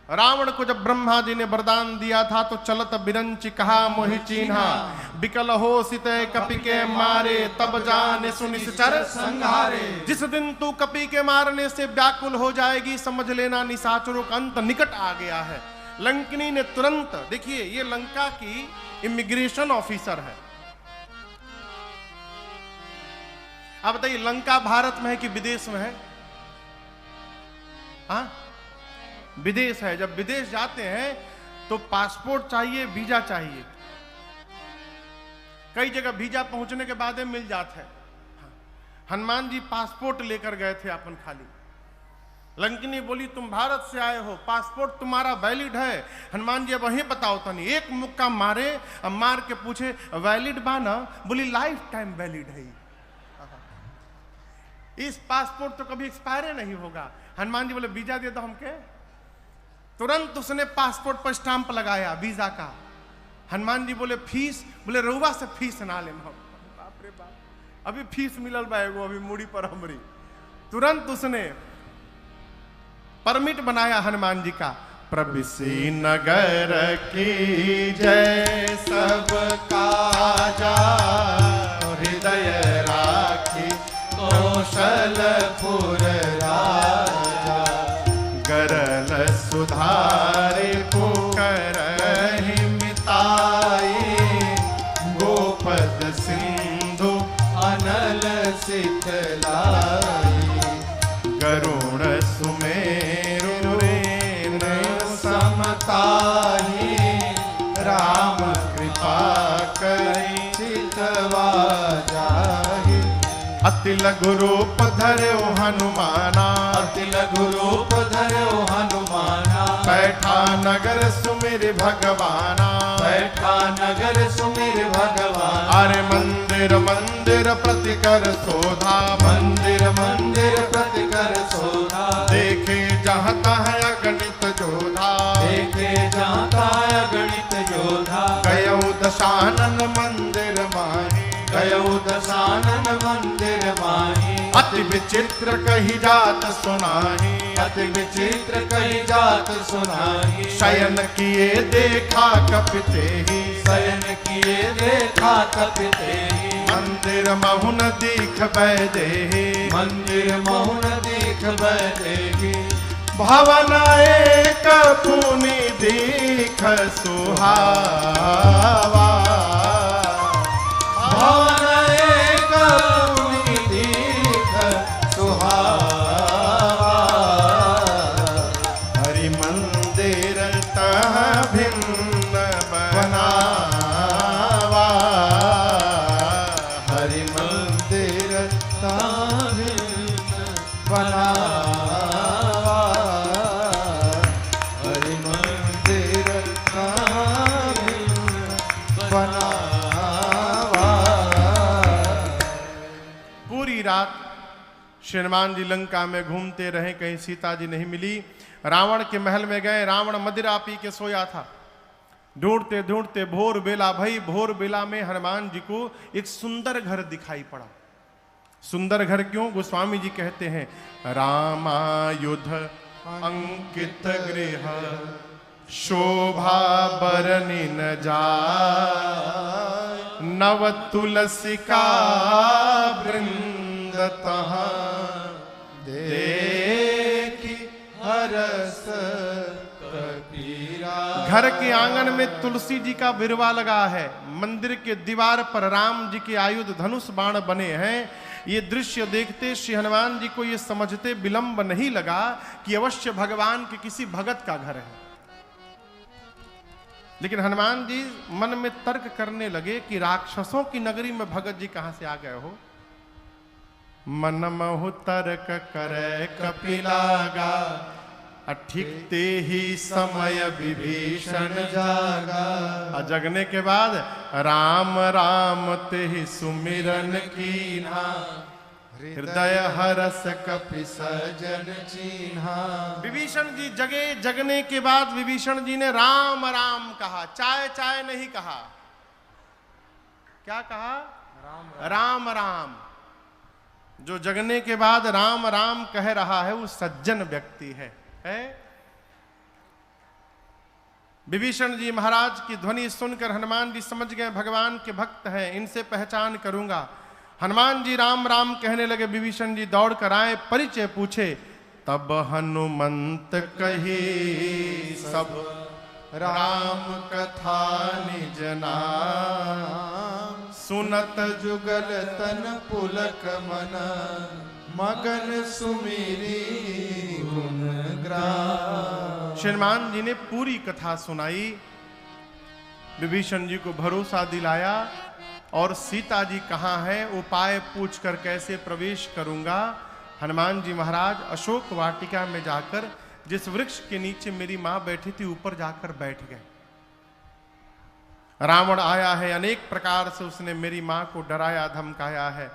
रावण को जब ब्रह्मा जी ने वरदान दिया था तो चलत बिरंच कहा मोहि चीन्हा, बिकल हो सिते कपि के मारे तब जाने सुनिश्चर संहारे। जिस दिन तू कपि के मारने से व्याकुल हो जाएगी समझ लेना निशाचरों का अंत निकट आ गया है। लंकिनी ने तुरंत, देखिए ये लंका की इमिग्रेशन ऑफिसर है। अब बताइए लंका भारत में है कि विदेश में है? हाँ विदेश है। जब विदेश जाते हैं तो पासपोर्ट चाहिए, वीजा चाहिए। कई जगह वीजा पहुंचने के बाद मिल जाता है। हनुमान जी पासपोर्ट लेकर गए थे अपन खाली। लंकिनी बोली तुम भारत से आए हो, पासपोर्ट तुम्हारा वैलिड है? हनुमान जी अब वहीं बताओ तनी। एक मुक्का मारे, अब मार के पूछे वैलिड बा ना? बोली लाइफ टाइम वैलिड है, इस पासपोर्ट तो कभी एक्सपायर नहीं होगा। हनुमान जी बोले वीजा दे दो हमके। तुरंत उसने पासपोर्ट पर स्टांप लगाया वीजा का। हनुमान जी बोले फीस? बोले रउआ से फीस ना ले। बाप रे बाप, अभी फीस मिलल बा एगो अभी मुड़ी पर हमरी। तुरंत उसने परमिट बनाया हनुमान जी का। प्रविसी नगर की जय सब काजा, हृदय राखी कौशलपुर राजा। गरल सुधारे पुकरहि मिताई, गोपद सिंधु अनल सिखलाई। गरुण सुमेरु रेनु समताही, राम कृपा करि चितवा जाहि। अति लघु रूप धर्यो हनुमाना, अति लघु रूप धर्यो हनुमाना। बैठा नगर सुमिर भगवाना, बैठा नगर सुमिर भगवान। अरे मंदिर मंदिर प्रति कर शोधा, मंदिर मंदिर प्रति कर शोधा। देखे जहाँ तहाँ अगणित जोधा, देखे जहाँ तहाँ अगणित योधा। गयौ दशानन मंदिर माही, गयौ दशानन मंदिर माही। अति विचित्र कही जात सुनाही, अति विचित्र कही जात सुनाही। शयन किए देखा कपिते ही, शयन किए देखा कपिते ही। मंदिर महुन दीख बैदेही, मंदिर महुन दीख बैदेही। भवन एक पुनि दीख सुहावा। भवन एक पुनि दीख सुहावा। हरि मंदिर तह भिन्न बना, श्री हनुमान जी लंका में घूमते रहे, कहीं सीता जी नहीं मिली। रावण के महल में गए, रावण मदिरा पी के सोया था। ढूंढते ढूंढते भोर बेला भई, भोर बेला में हनुमान जी को एक सुंदर घर दिखाई पड़ा। सुंदर घर क्यों? गोस्वामी जी कहते हैं, रामायुध अंकित गृह शोभा बरनी न जाय, नव तुलसिका वृंद तहाँ देखी हरस कपीरा। घर के आंगन में तुलसी जी का बिरवा लगा है, मंदिर के दीवार पर राम जी के आयुध धनुष बाण बने हैं। ये दृश्य देखते श्री हनुमान जी को ये समझते विलंब नहीं लगा कि अवश्य भगवान के किसी भगत का घर है। लेकिन हनुमान जी मन में तर्क करने लगे कि राक्षसों की नगरी में भगत जी कहां से आ गए हो। मन महु तर्क करे कपिलागा, अठिकते ही समय विभीषण जागा। जगने के बाद राम राम ते ही सुमिरन कीन्हा, हृदय हरस कपि सजन चीन्हा। विभीषण जी जगे, जगने के बाद विभीषण जी ने राम राम कहा, चाय चाय नहीं कहा। क्या कहा? राम राम। जो जगने के बाद राम राम कह रहा है वो सज्जन व्यक्ति है। विभीषण जी महाराज की ध्वनि सुनकर हनुमान जी समझ गए भगवान के भक्त हैं, इनसे पहचान करूंगा। हनुमान जी राम राम कहने लगे। विभीषण जी दौड़ कर आए, परिचय पूछे। तब हनुमंत कही सब राम कथा निज नाम, सुनत जुगल तन पुलक मन, मगन सुमिरी गुण ग्राम। हनुमान जी ने पूरी कथा सुनाई, विभीषण जी को भरोसा दिलाया और सीता जी कहाँ है उपाय पूछकर कैसे प्रवेश करूंगा। हनुमान जी महाराज अशोक वाटिका में जाकर जिस वृक्ष के नीचे मेरी मां बैठी थी ऊपर जाकर बैठ गए। रावण आया है, अनेक प्रकार से उसने मेरी मां को डराया धमकाया है।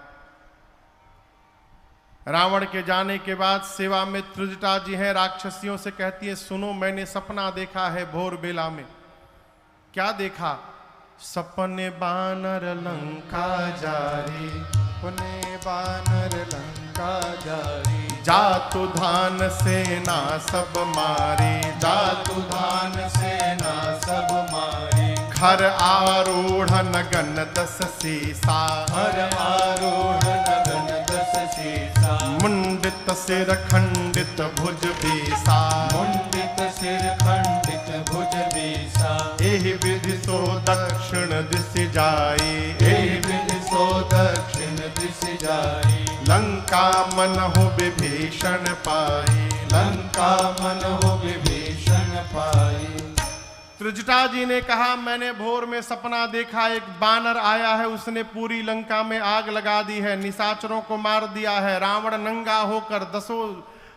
रावण के जाने के बाद सेवा में त्रिजटा जी हैं, राक्षसियों से कहती है सुनो मैंने सपना देखा है भोर बेला में। क्या देखा? सपने बानर लंका जारी, सपने बानर लंका जारी, जातु धान सेना सब मारी, जातु धान सेना सब मारी। खर आरूढ़ नगन दस सीसा, हर आरूढ़ नगन दस सीसा। मुंडित सिर खंडित भुज बीसा, मुंडित सिर खंडित भुज बीसा। एहि विधि सो दक्षिण दिश जाई, एहि विधि सो दक्षिण दिश जाई। लंका मन हो विभीषण पाई, लंका मन हो विभीषण पाई। त्रिजटा जी ने कहा मैंने भोर में सपना देखा, एक बानर आया है, उसने पूरी लंका में आग लगा दी है, निशाचरों को मार दिया है। रावण नंगा होकर दसों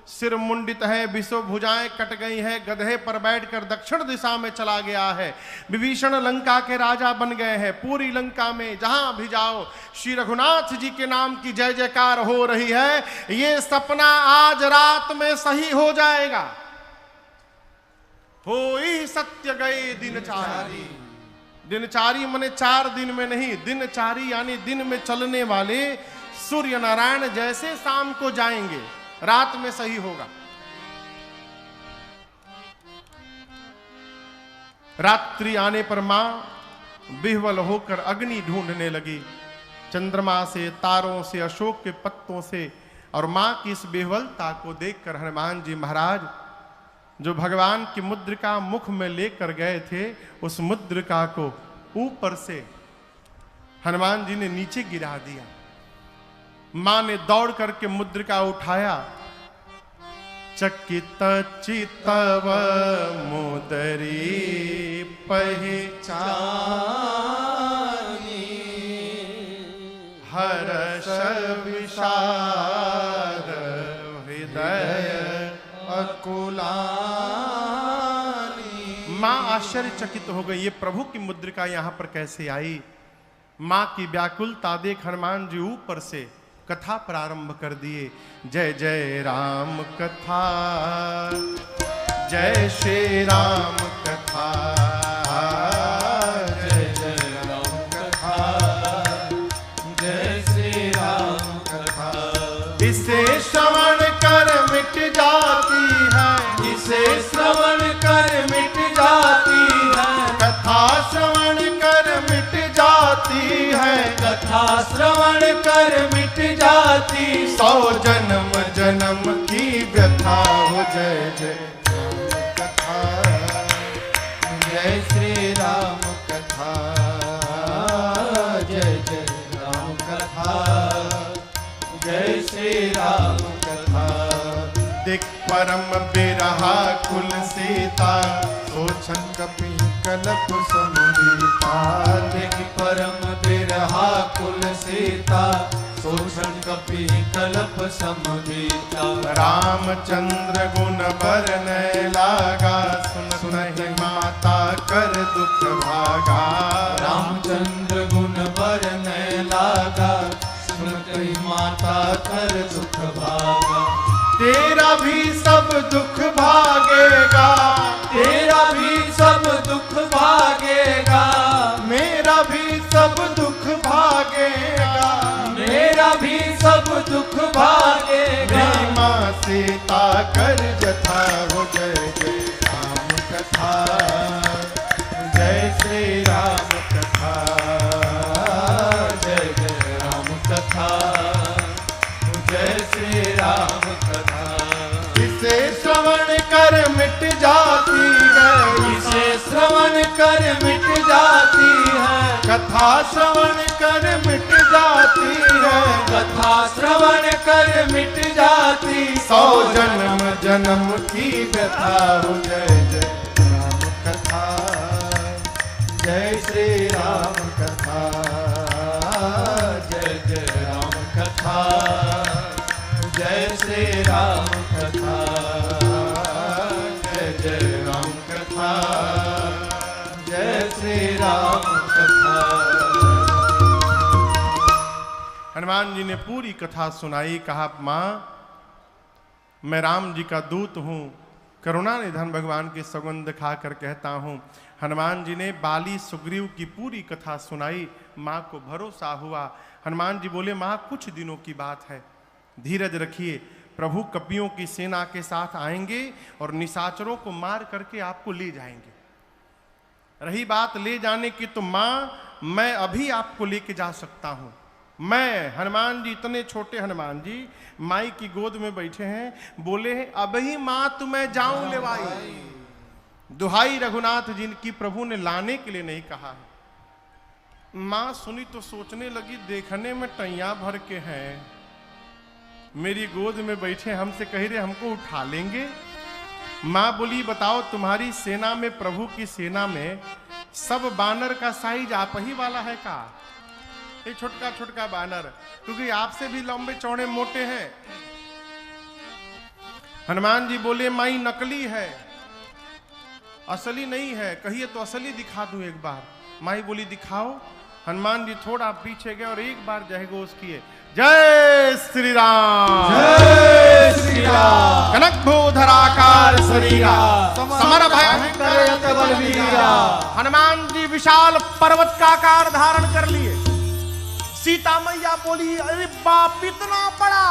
सिर मुंडित है, बिसो भुजाएं कट गई है, गधे पर बैठकर दक्षिण दिशा में चला गया है। विभीषण लंका के राजा बन गए हैं। पूरी लंका में जहां भी जाओ श्री रघुनाथ जी के नाम की जय जयकार हो रही है। ये सपना आज रात में सही हो जाएगा। होई सत्य गए दिनचारी। दिनचारी माने 4 दिन में नहीं, दिनचारी यानी दिन में चलने वाले सूर्य नारायण जैसे शाम को जाएंगे, रात में सही होगा। रात्रि आने पर मां विह्वल होकर अग्नि ढूंढने लगी, चंद्रमा से, तारों से, अशोक के पत्तों से। और मां की इस विह्वलता को देखकर हनुमान जी महाराज जो भगवान की मुद्रिका मुख में लेकर गए थे, उस मुद्रिका को ऊपर से हनुमान जी ने नीचे गिरा दिया। मां ने दौड़ करके मुद्रिका उठाया। चकित चितव मुदरी पहचानी, हर्ष विषाद हृदय अकुलानी। मां आश्चर्यचकित हो गई, ये प्रभु की मुद्रिका यहां पर कैसे आई। मां की व्याकुलता देख हनुमान जी ऊपर से कथा प्रारंभ कर दिए। जय जय राम कथा, जय श्री राम कथा, जय जय राम कथा, जय श्री राम कथा। इसे श्रवण कर मिट जाती है, इसे श्रवण कर मिट जाती है, कथा श्रवण कर मिट जाती है, कथा श्रवण कर मिट जाती। 100 जन्म जन्म की व्यथा हो। जय जय राम कथा, जय श्री राम कथा, जय जय राम कथा, जय श्री राम कथा। दिक परम बिरहा कुल सीता, सोचन कपि कलप समुदीता। दिख परम बिरहा कुल सीता, सोचन कपि कलप समुदीता। रामचंद्र गुण बरनय लागा, सुन सुनहि माता कर दुख भागा। रामचंद्र गुण बरनय लागा, सुनते माता कर दुख भागा। तेरा भी सब दुख भागेगा, तेरा भी सब दुख भागेगा, मेरा भी सब दुख भागेगा। मेरा भी सब दुख भागेगा। मेरी माँ सीता कर जथा हो। जय जय राम कथा, जय श्री राम कथा, जय जय राम कथा, जय श्री राम कथा। इसे श्रवण कर मिट जाती है, इसे श्रवण कर मिट जाती है, कथा श्रवण कर मिट जाती है। कथा श्रवण कर मिट जाती। 100 जन्म जन्म की व्यथा हो। जय जय राम कथा, जय श्री राम कथा, जय जय राम कथा, जय श्री राम कथा, जय जय राम कथा, जय श्री राम कथा। हनुमान जी ने पूरी कथा सुनाई। कहा माँ मैं राम जी का दूत हूँ, करुणा निधन भगवान की सौगंध खाकर कहता हूँ। हनुमान जी ने बाली सुग्रीव की पूरी कथा सुनाई। माँ को भरोसा हुआ। हनुमान जी बोले माँ कुछ दिनों की बात है, धीरज रखिए, प्रभु कपियों की सेना के साथ आएंगे और निशाचरों को मार करके आपको ले जाएंगे। रही बात ले जाने की तो माँ मैं अभी आपको लेके जा सकता हूँ। मैं हनुमान जी, इतने छोटे हनुमान जी माई की गोद में बैठे हैं, बोले हैं अभी माँ तुम्हें जाऊं लेवाई। दुहाई रघुनाथ जिनकी प्रभु ने लाने के लिए नहीं कहा है। माँ सुनी तो सोचने लगी देखने में टैया भर के हैं, मेरी गोद में बैठे हमसे कह रहे हमको उठा लेंगे। माँ बोली बताओ तुम्हारी सेना में, प्रभु की सेना में सब बानर का साइज आप ही वाला है का? एक छोटका छोटका बानर, क्योंकि आपसे भी लंबे चौड़े मोटे हैं। हनुमान जी बोले माई नकली है, असली नहीं है, कहिए तो असली दिखा दूं एक बार। माई बोली दिखाओ। हनुमान जी थोड़ा पीछे गए और एक बार जय घोष किए, जय श्री राम, जय श्री राम। कनक भूधराकार शरीरा, समर भयंकर बलवीरा। हनुमान जी विशाल पर्वत का आकार धारण कर लिए। सीता मैया बोली अरे बाप इतना बड़ा।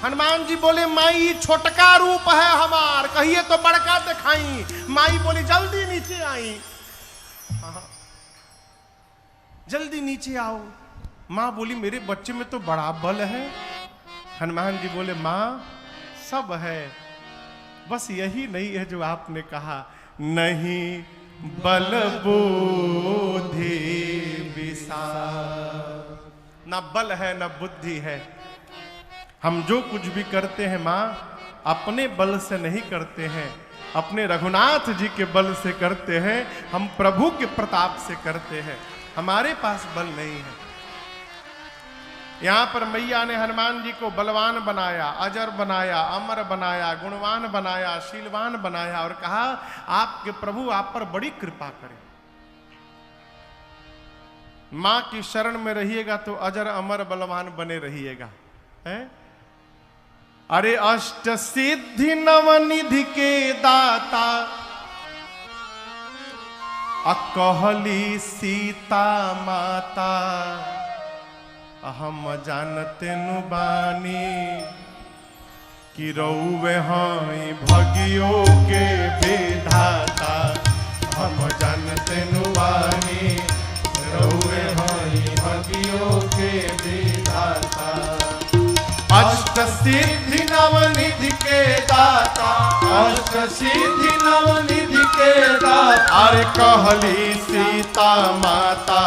हनुमान जी बोले माई छोटका रूप है हमार, कहिए तो बड़का दिखाई। माई बोली जल्दी नीचे आई, जल्दी नीचे आओ। माँ बोली मेरे बच्चे में तो बड़ा बल है। हनुमान जी बोले माँ सब है, बस यही नहीं है जो आपने कहा, नहीं बल बुद्धि विशाल। ना बल है ना बुद्धि है। हम जो कुछ भी करते हैं माँ अपने बल से नहीं करते हैं, अपने रघुनाथ जी के बल से करते हैं, हम प्रभु के प्रताप से करते हैं, हमारे पास बल नहीं है। यहां पर मैया ने हनुमान जी को बलवान बनाया, अजर बनाया, अमर बनाया, गुणवान बनाया, शीलवान बनाया और कहा आपके प्रभु आप पर बड़ी कृपा करें। मां की शरण में रहिएगा तो अजर अमर बलवान बने रहिएगा। है? अरे अष्ट सिद्धि नवनिधि के दाता कहली सीता माता हम जानते नु बानी कि रउवे हई भगियो के विधाता हम जानते नु बानी रउवे हई भगियो के विधाता अष्ट सिद्धि नवनिधि के दाता अष्ट सिद्धि नवनिधि के दाता अरे कहली सीता माता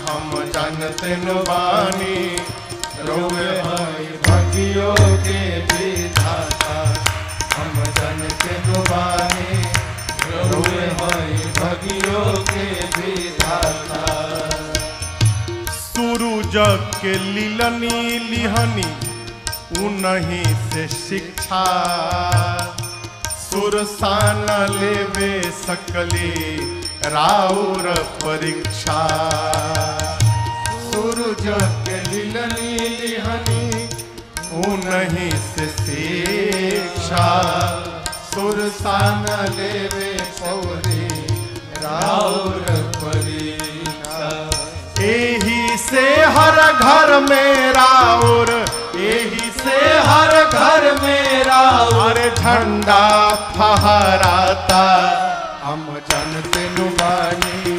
हम जानते नु बानी रउवे हई भगियो के विधाता हम जानते नु बानी रउवे हई भगियो के विधाता सूरज के लीलनी लिहनी उन्हीं से शिक्षा सुरसान लेवे सकली राउर परीक्षा सूरज के लिलनी लिहनी उन्हीं से शिक्षा सुरसान लेवे पौरी राउर परीक्षा एही से हर घर में राउर एही से हर घर मेरा अरे झंडा फहराता हम जानते नु बानी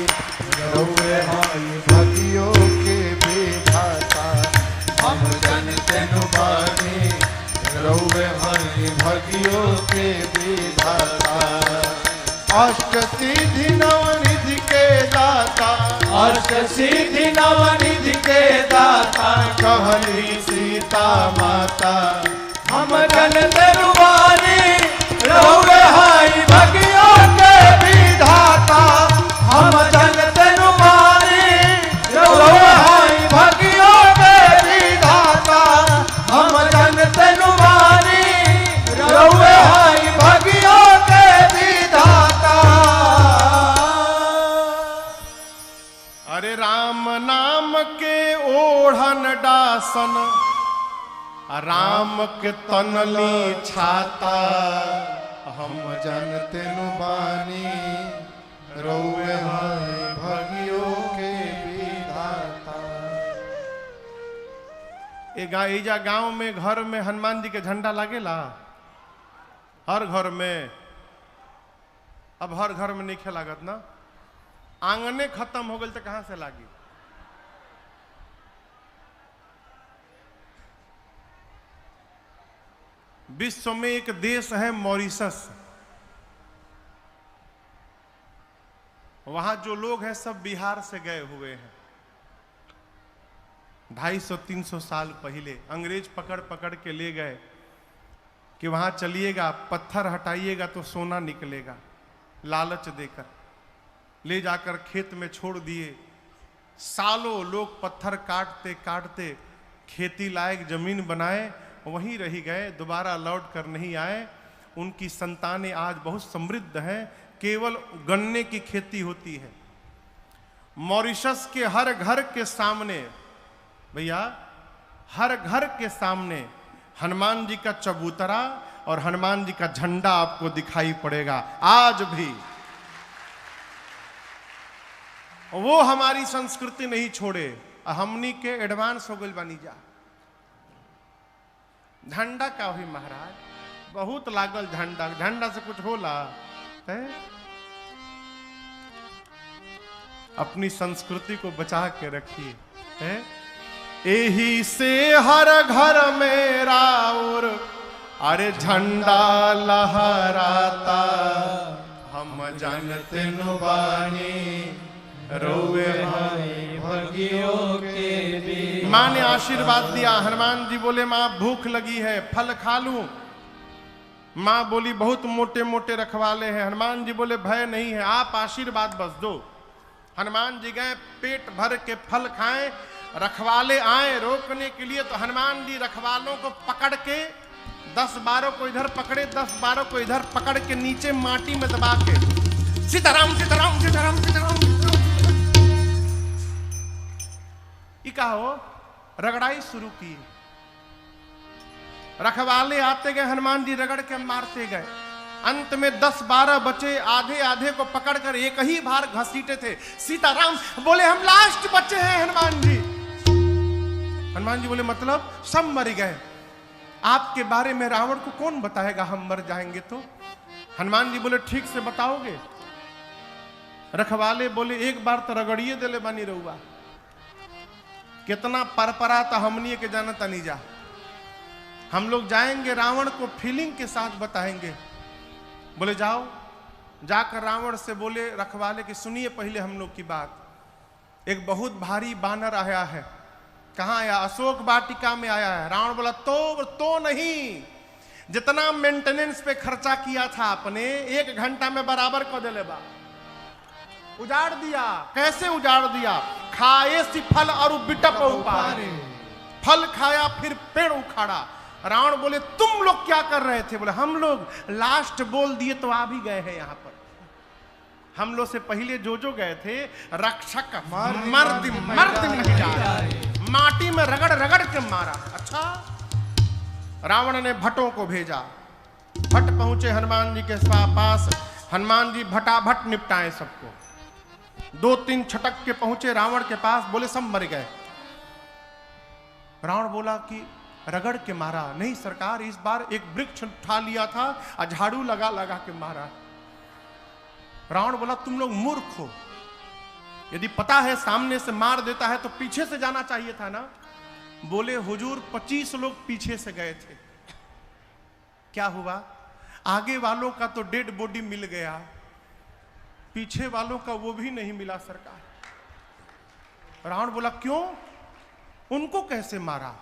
रउवे हई भगियो के विधाता हम जानते नु बानी रउवे हई भगियो के विधाता अष्ट सिद्धि नवनिधि के दाता अष्ट सिद्धि नवनिधि के दाता कहली सीता माता हम जानते नु बानी रउवे हई भगियो के विधाता हम जानते नु बानी रउवे हई भगियो के विधाता हम जानते नु बानी रउवे हई भगियो के विधाता अरे राम नाम के ओढ़न डासन राम के तनली छाता हम जानते नु बानी रउवे हई भगियो के विधाता एजा गांव में घर में हनुमान जी के झंडा लागेला हर घर में। अब हर घर में नहीं लागत ना, आंगने खत्म हो गए तो कहां से लागी। विश्व में एक देश है मॉरिशस, वहां जो लोग हैं सब बिहार से गए हुए हैं। 250-300 साल पहले अंग्रेज पकड़ पकड़ के ले गए कि वहां चलिएगा, पत्थर हटाइएगा तो सोना निकलेगा, लालच देकर ले जाकर खेत में छोड़ दिए। सालों लोग पत्थर काटते काटते खेती लायक जमीन बनाए, वहीं रह गए, दोबारा लौट कर नहीं आए। उनकी संतानें आज बहुत समृद्ध हैं, केवल गन्ने की खेती होती है। मॉरिशस के हर घर के सामने, भैया हर घर के सामने हनुमान जी का चबूतरा और हनुमान जी का झंडा आपको दिखाई पड़ेगा आज भी। वो हमारी संस्कृति नहीं छोड़े, हमनी के एडवांस हो गई बनी जा। झंडा का हुई महाराज, बहुत लागल झंडा, झंडा से कुछ होला है? अपनी संस्कृति को बचा के रखिए है? यही से हर घर में राउर अरे झंडा लहराता, हम जानते नु बानी रोवे हई भगियो के भी। माँ ने आशीर्वाद दिया, हनुमान जी बोले माँ भूख लगी है, फल खा लूं? माँ बोली बहुत मोटे मोटे रखवाले हैं। हनुमान जी बोले भय नहीं है, आप आशीर्वाद बस दो। हनुमान जी गए, पेट भर के फल खाएं, रखवाले आए रोकने के लिए, तो हनुमान जी रखवालों को पकड़ के 10-12 को इधर पकड़े, 10-12 को इधर पकड़ के नीचे माटी में दबा के सीताराम सीताराम सीताराम सीताराम ये कहा हो रगड़ाई शुरू की। रखवाले आते गए, हनुमान जी रगड़ के मारते गए। अंत में 10-12 बचे, आधे आधे को पकड़कर एक ही बार घसीटे थे। सीताराम बोले हम लास्ट बचे हैं हनुमान जी। हनुमान जी बोले मतलब सब मर गए, आपके बारे में रावण को कौन बताएगा हम मर जाएंगे तो? हनुमान जी बोले ठीक से बताओगे? रखवाले बोले एक बार तो रगड़िए दिले बनी रहुआ, कितना परपरा था हमनी के जाना तनी जा। हम लोग जाएंगे रावण को फीलिंग के साथ बताएंगे। बोले जाओ, जाकर रावण से बोले रखवाले कि सुनिए पहले हम लोग की बात, एक बहुत भारी बानर आया है। कहाँ आया? अशोक वाटिका में आया है। रावण बोला तो नहीं, जितना मेंटेनेंस पे खर्चा किया था आपने 1 घंटा में बराबर को दे बा, उजाड़ दिया। कैसे उजाड़ दिया? खाए सी फल और बिटप उपारे, फल खाया फिर पेड़ उखाड़ा। रावण बोले तुम लोग क्या कर रहे थे? बोले हम लोग लास्ट बोल दिए तो आ भी गए हैं यहाँ पर। हम लोग से पहले जो गए थे रक्षक मर्द नहीं जा रहे, माटी में रगड़ रगड़ के मारा। अच्छा, रावण ने भट्टों को भेजा। भट्ट पहुंचे हनुमान जी के पास। हनुमान जी भटाभट निपटाए सबको। 2-3 छटक के पहुंचे रावण के पास, बोले सब मर गए। रावण बोला कि रगड़ के मारा? नहीं सरकार, इस बार एक वृक्ष उठा लिया था और झाड़ू लगा लगा के मारा। रावण बोला तुम लोग मूर्ख हो, यदि पता है सामने से मार देता है तो पीछे से जाना चाहिए था ना। बोले हुजूर 25 लोग पीछे से गए थे, क्या हुआ? आगे वालों का तो डेड बॉडी मिल गया, पीछे वालों का वो भी नहीं मिला सरकार। रावण बोला क्यों, उनको कैसे मारा?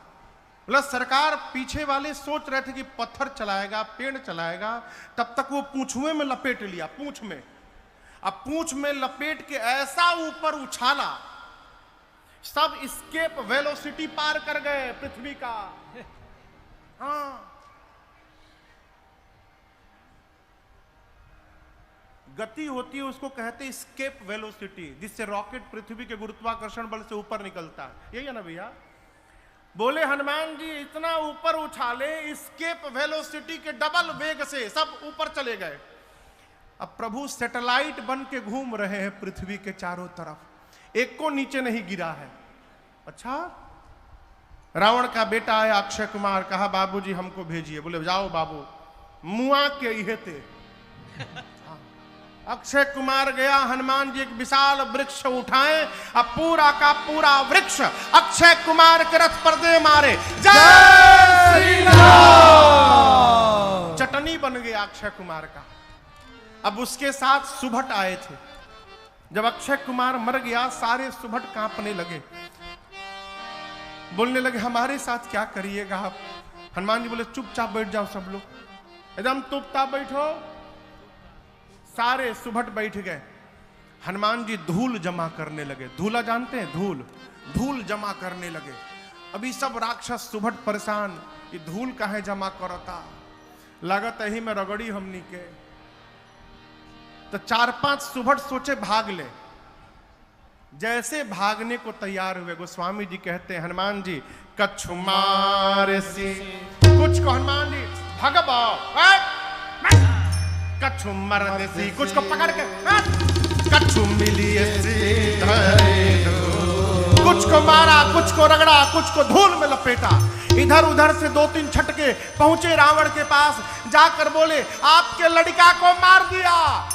बोला सरकार पीछे वाले सोच रहे थे कि पत्थर चलाएगा, पेड़ चलाएगा, तब तक वो पूंछुए में लपेट लिया, पूंछ में। अब पूंछ में लपेट के ऐसा ऊपर उछाला, सब स्केप वेलोसिटी पार कर गए पृथ्वी का। हाँ, गति होती है उसको कहते हैं स्केप वेलोसिटी, जिससे रॉकेट पृथ्वी के गुरुत्वाकर्षण बल से ऊपर निकलता है। यही है ना भैया? बोले हनुमान जी इतना ऊपर उछाले, स्केप वेलोसिटी के डबल वेग से सब ऊपर चले गए। अब प्रभु सैटेलाइट बन के घूम रहे हैं पृथ्वी के चारों तरफ, एक को नीचे नहीं गिरा है। अच्छा, रावण का बेटा आया अक्षय कुमार, कहा बाबूजी हमको भेजिए। बोले जाओ बाबू, मुआ के इहे थे। अक्षय कुमार गया, हनुमान जी एक विशाल वृक्ष उठाए, अब पूरा का पूरा वृक्ष अक्षय कुमार के रथ पर दे मारे। जय श्री राम! चटनी बन गया अक्षय कुमार का। अब उसके साथ सुभट आए थे। जब अक्षय कुमार मर गया, सारे सुभट कांपने लगे, बोलने लगे हमारे साथ क्या करिएगा आप? हनुमान जी बोले चुपचाप बैठ जाओ सब लोग, एकदम चुपचाप बैठो। सारे सुभट बैठ गए। हनुमान जी धूल जमा करने लगे। धूला जानते हैं? धूल जमा करने लगे। अभी सब राक्षस सुभट परेशान, ये धूल काहे जमा करता, लागत यही में रगड़ी हमनी के। तो 4-5 सुभट सोचे भाग ले। जैसे भागने को तैयार हुए, गोस्वामी जी कहते हैं हनुमान जी कछु मारे सी, कुछ को हनुमान जी भगबा, कछु मरने सी, कुछ को पकड़ के कछु मिली सी, कुछ को मारा, कुछ को रगड़ा, कुछ को धूल में लपेटा। इधर उधर से 2-3 छटके पहुंचे रावण के पास, जाकर बोले आपके लड़का को मार दिया,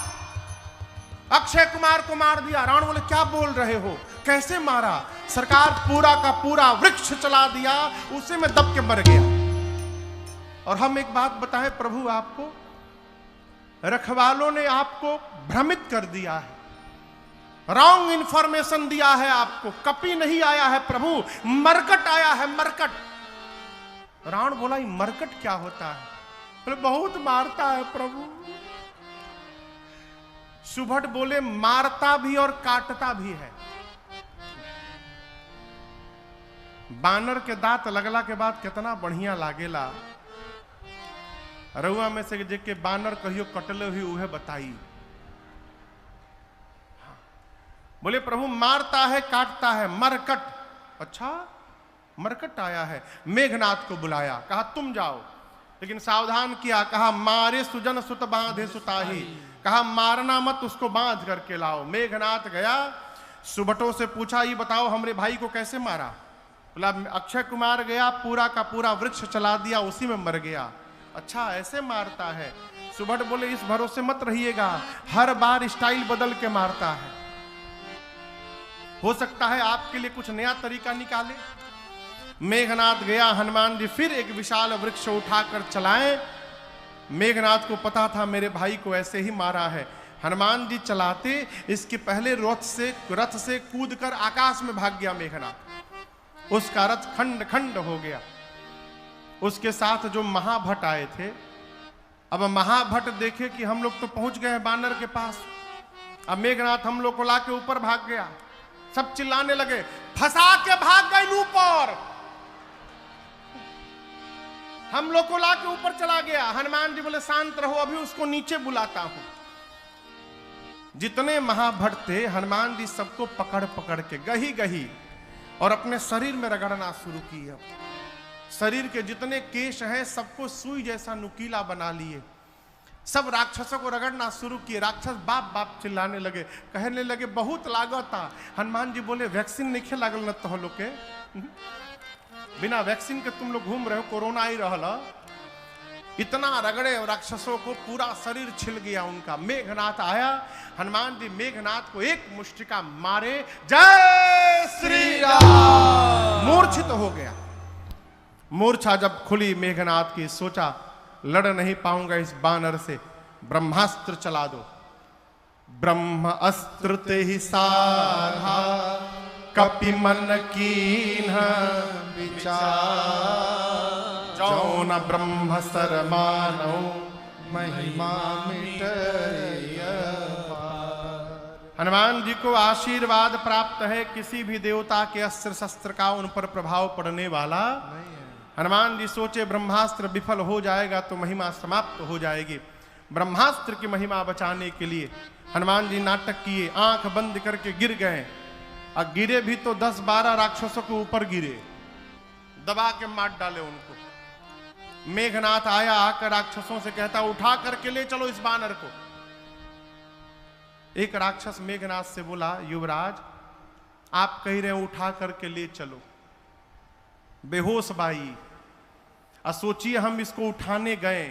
अक्षय कुमार को मार दिया। रावण बोले क्या बोल रहे हो, कैसे मारा? सरकार पूरा का पूरा वृक्ष चला दिया, उसी में दब के मर गया। और हम एक बात बताएं प्रभु आपको, रखवालों ने आपको भ्रमित कर दिया है, रॉन्ग इंफॉर्मेशन दिया है आपको। कपि नहीं आया है प्रभु, मरकट आया है, मरकट। रावण बोला मरकट क्या होता है? बोले बहुत मारता है प्रभु। सुभट बोले मारता भी और काटता भी है। बानर के दांत लगला के बाद कितना बढ़िया लागेला। रउआ में से जेके बानर कहियो कटले हुई उहे बताई। बोले प्रभु मारता है काटता है, मरकट। अच्छा, मरकट आया है। मेघनाथ को बुलाया, कहा तुम जाओ, लेकिन सावधान किया, कहा मारे सुजन सुत बांधे सुताही, कहा मारना मत, उसको बांध करके लाओ। मेघनाथ गया, सुबटों से पूछा ये बताओ हमरे भाई को कैसे मारा? बोला अक्षय कुमार गया, पूरा का पूरा वृक्ष चला दिया, उसी में मर गया। अच्छा ऐसे मारता है? सुबट बोले इस भरोसे मत रहिएगा, हर बार स्टाइल बदल के मारता है, हो सकता है आपके लिए कुछ नया तरीका निकाले। मेघनाथ गया, हनुमान जी फिर एक विशाल वृक्ष उठाकर चलाए। मेघनाथ को पता था मेरे भाई को ऐसे ही मारा है। हनुमान जी चलाते, इसके पहले रथ से कूदकर आकाश में भाग गया मेघनाथ। उसका रथ खंड खंड हो गया। उसके साथ जो महाभट आए थे, अब महाभट देखे कि हम लोग तो पहुंच गए हैं बानर के पास, अब मेघनाथ हम लोग को लाके ऊपर भाग गया। सब चिल्लाने लगे फंसा के भाग गए ऊपर, हम लोग को लाके ऊपर चला गया। हनुमान जी बोले शांत रहो, अभी उसको नीचे बुलाता हूं। जितने महाभट थे हनुमान जी सबको पकड़ पकड़ के गही गही और अपने शरीर में रगड़ना शुरू किया। शरीर के जितने केश हैं सबको सुई जैसा नुकीला बना लिए, सब राक्षसों को रगड़ना शुरू किए। राक्षस बाप बाप चिल्लाने लगे, कहने लगे बहुत लागत था। हनुमान जी बोले वैक्सीन नहीं खे लागल न तो लोग के, बिना वैक्सीन के तुम लोग घूम रहे हो, कोरोना ही रहला। इतना रगड़े राक्षसों को, पूरा शरीर छिल गया उनका। मेघनाथ आया, हनुमान जी मेघनाथ को एक मुष्टिका मारे, जय श्री राम, मूर्छित हो गया। मूर्छा जब खुली मेघनाथ की, सोचा लड़ नहीं पाऊंगा इस बानर से, ब्रह्मास्त्र चला दो। ब्रह्म अस्त्र ते ही साधा, कपि मन कीन्ह विचार, जौन ब्रह्म सर मानो महिमा मिटय पार। हनुमान जी को आशीर्वाद प्राप्त है, किसी भी देवता के अस्त्र शस्त्र का उन पर प्रभाव पड़ने वाला नहीं है। हनुमान जी सोचे ब्रह्मास्त्र विफल हो जाएगा तो महिमा समाप्त हो जाएगी। ब्रह्मास्त्र की महिमा बचाने के लिए हनुमान जी नाटक किए, आंख बंद करके गिर गए, और गिरे भी तो 10-12 राक्षसों के ऊपर गिरे, दबा के मार डाले उनको। मेघनाथ आया, आकर राक्षसों से कहता उठा करके ले चलो इस बानर को। एक राक्षस मेघनाथ से बोला युवराज आप कह रहे हैं उठा करके ले चलो, बेहोश बाई, और सोचिए हम इसको उठाने गए,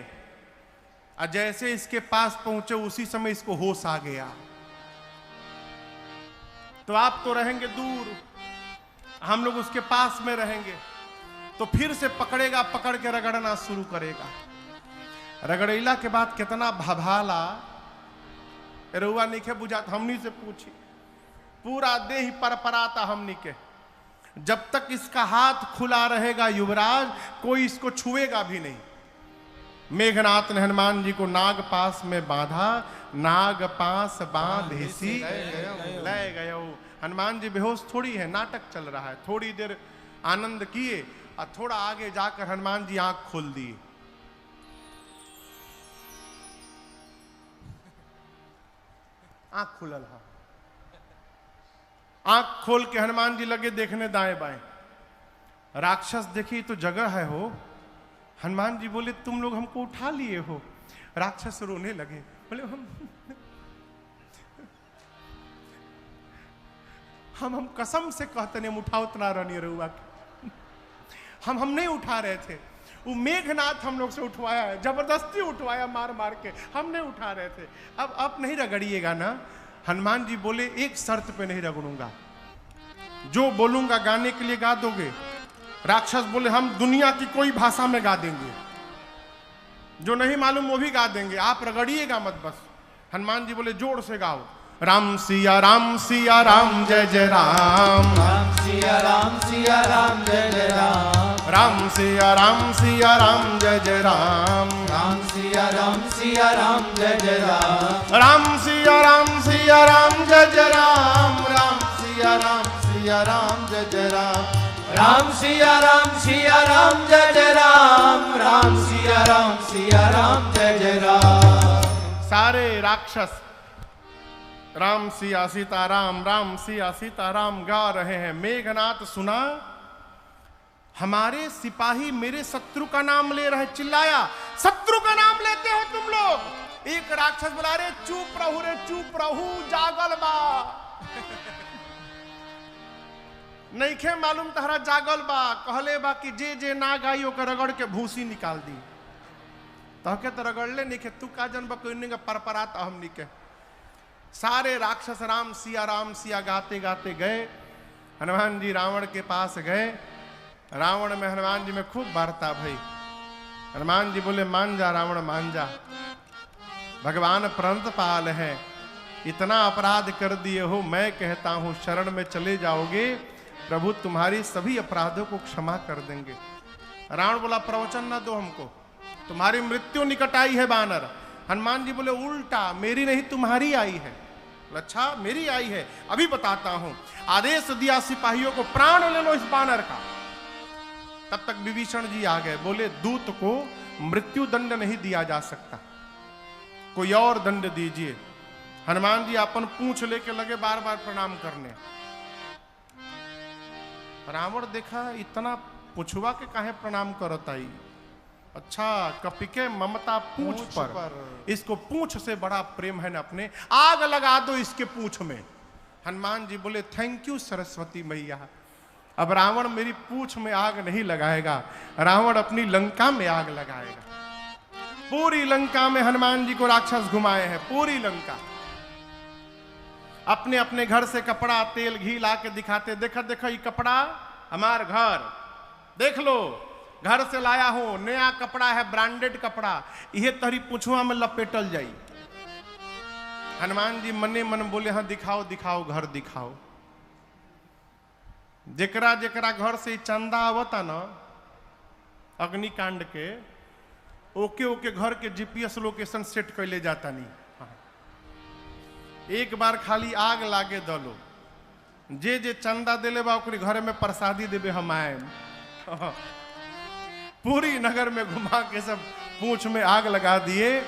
और जैसे इसके पास पहुंचे उसी समय इसको होश आ गया। तो आप तो रहेंगे दूर, हम लोग उसके पास में रहेंगे, तो फिर से पकड़ेगा, पकड़ के रगड़ना शुरू करेगा। रगड़ैला के बाद कितना भभाला, रुआ नहीं बुझाता, हमनी से पूछी, पूरा देह परपराता हमनी के। जब तक इसका हाथ खुला रहेगा युवराज, कोई इसको छुएगा भी नहीं। मेघनाथ ने हनुमान जी को नाग पास में बांधा, नाग पास बांध हिसी ले गयो। हनुमान जी बेहोश थोड़ी है, नाटक चल रहा है। थोड़ी देर आनंद किए और थोड़ा आगे जाकर हनुमान जी आंख खोल दिए। आंख खुलल है, आंख खोल के हनुमान जी लगे देखने दाएं बाएं। राक्षस देखी तो जगह है हो। हनुमान जी बोले तुम लोग हमको उठा लिए हो। राक्षस रोने लगे, बोले हम कसम से कहते नहीं हम उठा उतना रहनी रहुआ, हम नहीं उठा रहे थे, वो मेघनाथ हम लोग से उठवाया है, जबरदस्ती उठवाया मार मार के, हम नहीं उठा रहे थे। अब नहीं रगड़िएगा ना। हनुमान जी बोले एक शर्त पे नहीं रगड़ूंगा, जो बोलूंगा गाने के लिए गा दोगे? राक्षस बोले हम दुनिया की कोई भाषा में गा देंगे, जो नहीं मालूम वो भी गा देंगे, आप रगड़िएगा मत बस। हनुमान जी बोले जोर से गाओ, राम सिया राम जय जय राम, राम सिया राम जय जय राम, राम सिया राम जय जय राम, राम सिया राम जय जय राम, राम सिया राम जय जय राम, राम सिया राम जय जय राम, राम सिया राम जय जय राम, राम सिया राम जय जय राम। सारे राक्षस राम सिया सीताराम, राम सिया सीताराम गा रहे हैं। मेघनाथ सुना, हमारे सिपाही मेरे शत्रु का नाम ले रहे, चिल्लाया, शत्रु का नाम लेते हो तुम लोग। एक राक्षस बोला, रे चुप रहू जागल बा। नहीं खे मालूम तहरा जागल बा, कहले बा कि जे जे ना गाई ओकर रगड़ के भूसी निकाल दी। तहके तो रगड़ले नहीं खे, तू का जन बकोइनी का परपरात हमनी के। सारे राक्षस राम सिया गाते गाते गए। हनुमान जी रावण के पास गए। रावण में हनुमान जी में खूब वार्ता भई। हनुमान जी बोले, मान जा रावण मान जा, भगवान प्रणत पाल है, इतना अपराध कर दिए हो, मैं कहता हूं शरण में चले जाओगे प्रभु तुम्हारी सभी अपराधों को क्षमा कर देंगे। रावण बोला, प्रवचन न दो हमको, तुम्हारी मृत्यु निकट आई है बानर। हनुमान जी बोले, उल्टा मेरी नहीं तुम्हारी आई है। अच्छा मेरी आई है, अभी बताता हूं। आदेश दिया सिपाहियों को, प्राण ले लो इस बानर का। तब तक विभीषण जी आ गए। बोले, दूत को मृत्यु दंड नहीं दिया जा सकता, कोई और दंड दीजिए। हनुमान जी अपन पूंछ लेके लगे बार बार प्रणाम करने। रावण देखा, इतना पुछवा के काहे प्रणाम करत आई। अच्छा, कपिके ममता पूंछ पर, इसको पूंछ से बड़ा प्रेम है न अपने, आग लगा दो इसके पूंछ में। हनुमान जी बोले, थैंक यू सरस्वती मैया, अब रावण मेरी पूंछ में आग नहीं लगाएगा, रावण अपनी लंका में आग लगाएगा। पूरी लंका में हनुमान जी को राक्षस घुमाए हैं, पूरी लंका। अपने अपने घर से कपड़ा तेल घी ला के दिखाते, देखो देखो ये कपड़ा हमार घर, देख लो घर से लाया हूं, नया कपड़ा है, ब्रांडेड कपड़ा, यह तहरी पुछुआ में लपेटल जाई। हनुमान जी मने मन बोले, हाँ दिखाओ दिखाओ घर दिखाओ। जेकरा जेकरा घर से चंदा आवता ना अग्निकांड के, ओके ओके घर के जीपीएस लोकेशन सेट कैले जाता नहीं। एक बार खाली आग लागे दलो, जे जे चंदा दिले बा ओकरे घर में प्रसादी देवे हम आए। पूरी नगर में घुमा के सब पूंछ में आग लगा दिए।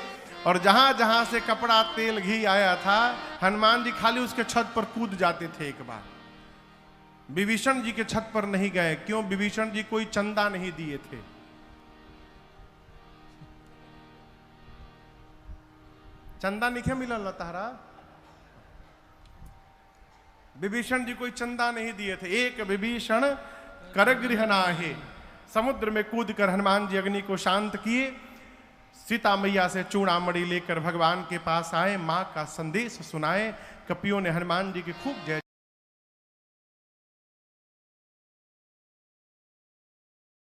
और जहां जहां से कपड़ा तेल घी आया था, हनुमान जी खाली उसके छत पर कूद जाते थे। एक बार विभीषण जी के छत पर नहीं गए, क्यों? विभीषण जी कोई चंदा नहीं दिए थे। चंदा नहीं मिलल तारा, विभीषण जी कोई चंदा नहीं दिए थे। एक विभीषण कर गृह नाहे, समुद्र में कूदकर हनुमान जी अग्नि को शांत किए। सीता मैया से चूड़ामणि लेकर भगवान के पास आए, मां का संदेश सुनाए। कपियों ने हनुमान जी की खूब जय